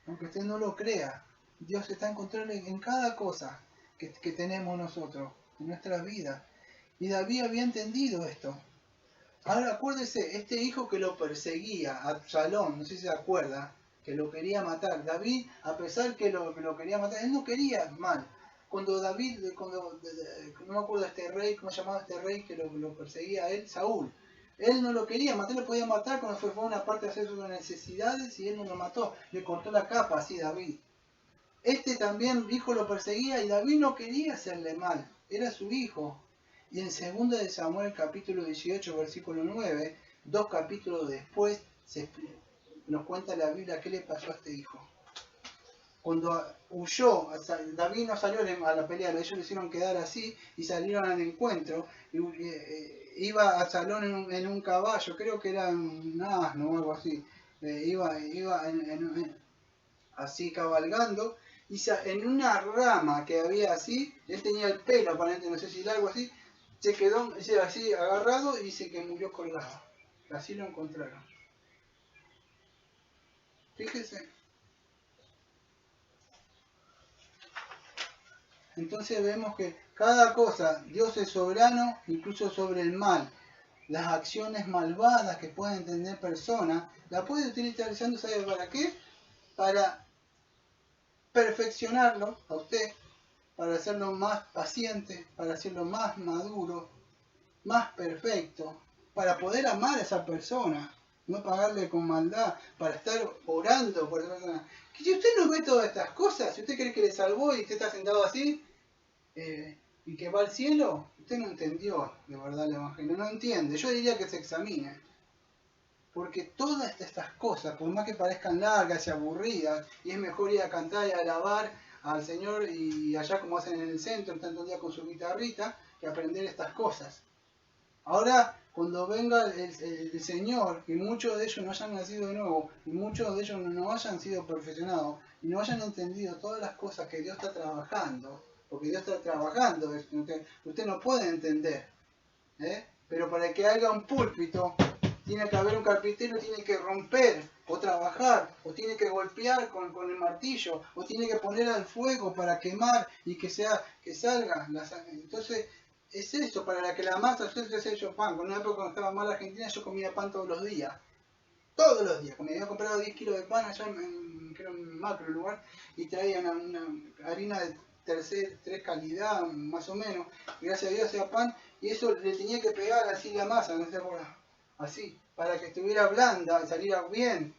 aunque usted no lo crea, Dios está en control en cada cosa que tenemos nosotros, en nuestras vidas. Y David había entendido esto. Ahora acuérdese, este hijo que lo perseguía, Absalón, no sé si se acuerda, que lo quería matar. David, a pesar que lo quería matar, él no quería mal. Cuando David, no me acuerdo este rey, ¿cómo se llamaba este rey que lo perseguía a él? Saúl. Él no lo quería matar, lo podía matar cuando fue a una parte a hacer sus necesidades y él no lo mató. Le cortó la capa así David. Este también hijo lo perseguía y David no quería hacerle mal. Era su hijo. Y en 2 de Samuel capítulo 18 versículo 9, 2 capítulos después, nos cuenta la Biblia qué le pasó a este hijo. cuando huyó, David no salió a la pelea, ellos lo hicieron quedar así y salieron al encuentro. Iba a Absalón en un caballo, creo que era un asno o algo así. Iba así cabalgando, y en una rama que había así, él tenía el pelo aparentemente, no sé si largo así, se quedó así agarrado y dice que murió colgado. Así lo encontraron. Fíjese. Entonces vemos que cada cosa, Dios es soberano, incluso sobre el mal. Las acciones malvadas que pueden tener personas, la puede utilizar, ¿sabe para qué? Para perfeccionarlo a usted, para hacerlo más paciente, para hacerlo más maduro, más perfecto, para poder amar a esa persona, no pagarle con maldad, para estar orando por esa persona. Que si usted no ve todas estas cosas, si usted cree que le salvó y usted está sentado así, y que va al cielo, usted no entendió de verdad el Evangelio, no entiende. Yo diría que se examine. Porque todas estas cosas, por más que parezcan largas y aburridas, y es mejor ir a cantar y a alabar al Señor y allá como hacen en el centro, están todo el día con su guitarrita, que aprender estas cosas. Ahora, cuando venga el Señor, y muchos de ellos no hayan nacido de nuevo, y muchos de ellos no hayan sido perfeccionados, y no hayan entendido todas las cosas que Dios está trabajando, porque Dios está trabajando, usted no puede entender, pero para que haga un púlpito, tiene que haber un carpintero, tiene que romper, o trabajar, o tiene que golpear con el martillo, o tiene que poner al fuego para quemar y que salga. Entonces, es eso, para que la masa, yo sé yo pan, con una época cuando estaba mal Argentina, yo comía pan todos los días. Todos los días, me había comprado 10 kilos de pan allá que era un macro lugar, y traía una harina de tres calidad, más o menos, y gracias a Dios hacía pan, y eso le tenía que pegar así la masa, no sé por así, para que estuviera blanda, saliera bien.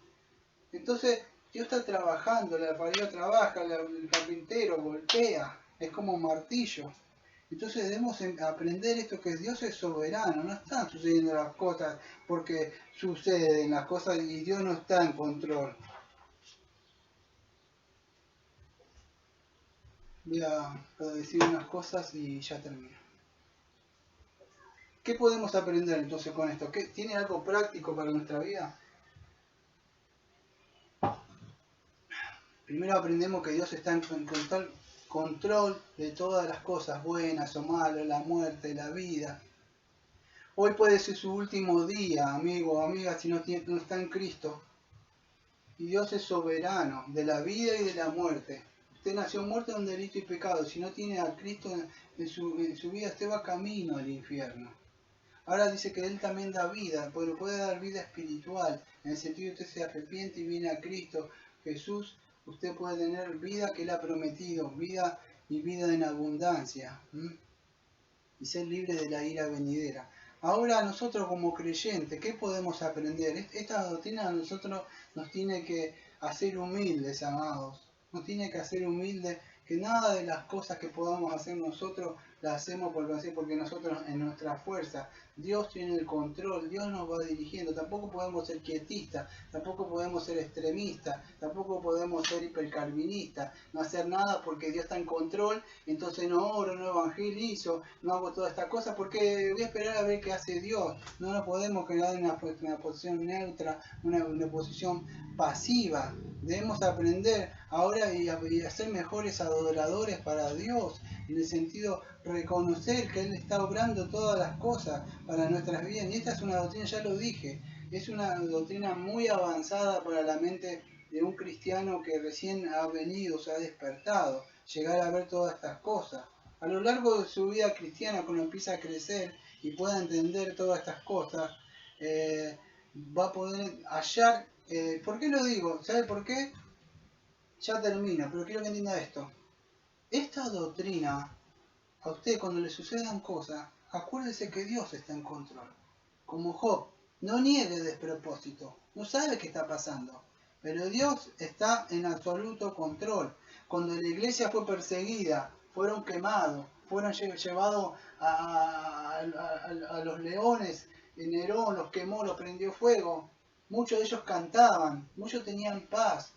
Entonces, Dios está trabajando, la alfarero trabaja, el carpintero golpea, es como un martillo. Entonces debemos aprender esto, que Dios es soberano, no están sucediendo las cosas porque suceden las cosas y Dios no está en control. Voy a decir unas cosas y ya termino. ¿Qué podemos aprender entonces con esto? ¿Tiene algo práctico para nuestra vida? Primero aprendemos que Dios está en control de todas las cosas buenas o malas, la muerte, la vida. Hoy puede ser su último día, amigo o amiga, si no está en Cristo. Y Dios es soberano de la vida y de la muerte. Usted nació muerto en un delito y pecado. Si no tiene a Cristo en su vida, usted va camino al infierno. Ahora dice que Él también da vida, pero puede dar vida espiritual. En el sentido de que usted se arrepiente y viene a Cristo Jesús, usted puede tener vida que Él ha prometido, vida y vida en abundancia. Y ser libre de la ira venidera. Ahora nosotros como creyentes, ¿qué podemos aprender? Esta doctrina a nosotros nos tiene que hacer humildes, amados. Nos tiene que hacer humildes, que nada de las cosas que podamos hacer nosotros las hacemos porque nosotros en nuestra fuerza. Dios tiene el control, Dios nos va dirigiendo. Tampoco podemos ser quietistas, tampoco podemos ser extremistas, tampoco podemos ser hipercarvinistas, no hacer nada porque Dios está en control, entonces no oro, no evangelizo, no hago toda esta cosa porque voy a esperar a ver qué hace Dios. No nos podemos quedar en una posición neutra, una posición pasiva. Debemos aprender ahora y a ser mejores adoradores para Dios, en el sentido reconocer que Él está obrando todas las cosas para nuestras vidas. Y esta es una doctrina, ya lo dije, es una doctrina muy avanzada para la mente de un cristiano que recién ha venido, se ha despertado, llegar a ver todas estas cosas. A lo largo de su vida cristiana, cuando empieza a crecer y pueda entender todas estas cosas, va a poder hallar. ¿Por qué lo digo? ¿Sabe por qué? Ya termino, pero quiero que entienda esto. Esta doctrina, a usted cuando le sucedan cosas, acuérdese que Dios está en control. Como Job, no niegue despropósito, no sabe qué está pasando, pero Dios está en absoluto control. Cuando la iglesia fue perseguida, fueron quemados, fueron llevados a los leones, Nerón los quemó, los prendió fuego, muchos de ellos cantaban, muchos tenían paz.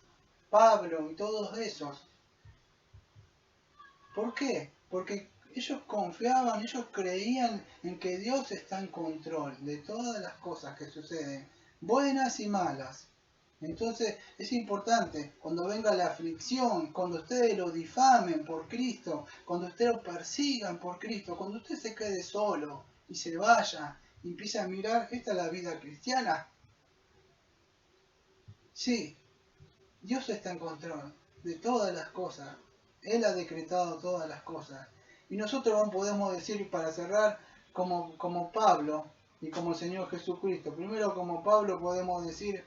Pablo y todos esos. ¿Por qué? Porque ellos confiaban, ellos creían en que Dios está en control de todas las cosas que suceden, buenas y malas. Entonces es importante, cuando venga la aflicción, cuando ustedes lo difamen por Cristo, cuando ustedes lo persigan por Cristo, cuando usted se quede solo y se vaya y empiece a mirar, esta es la vida cristiana. Sí, Dios está en control de todas las cosas. Él ha decretado todas las cosas. Y nosotros podemos decir, para cerrar, como Pablo y como el Señor Jesucristo. Primero, como Pablo, podemos decir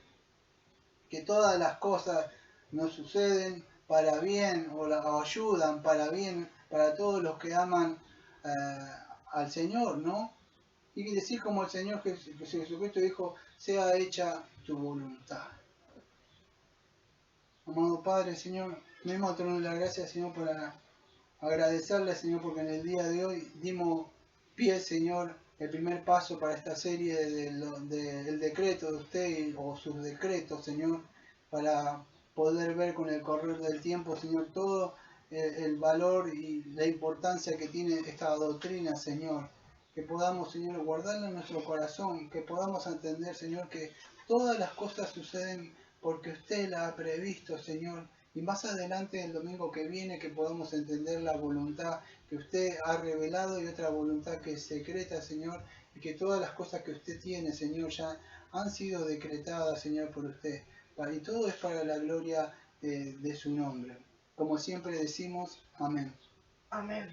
que todas las cosas nos suceden para bien o ayudan para bien para todos los que aman al Señor, ¿no? Y decir como el Señor Jesucristo dijo, sea hecha tu voluntad. Amado Padre, Señor, venimos a darle las gracias, Señor, para agradecerle, Señor, porque en el día de hoy dimos pie, Señor, el primer paso para esta serie del decreto de usted o sus decretos, Señor, para poder ver con el correr del tiempo, Señor, todo el valor y la importancia que tiene esta doctrina, Señor. Que podamos, Señor, guardarla en nuestro corazón, que podamos entender, Señor, que todas las cosas suceden porque usted la ha previsto, Señor. Y más adelante, el domingo que viene, que podamos entender la voluntad que usted ha revelado y otra voluntad que es secreta, Señor, y que todas las cosas que usted tiene, Señor, ya han sido decretadas, Señor, por usted. Y todo es para la gloria de su nombre. Como siempre decimos, amén. Amén.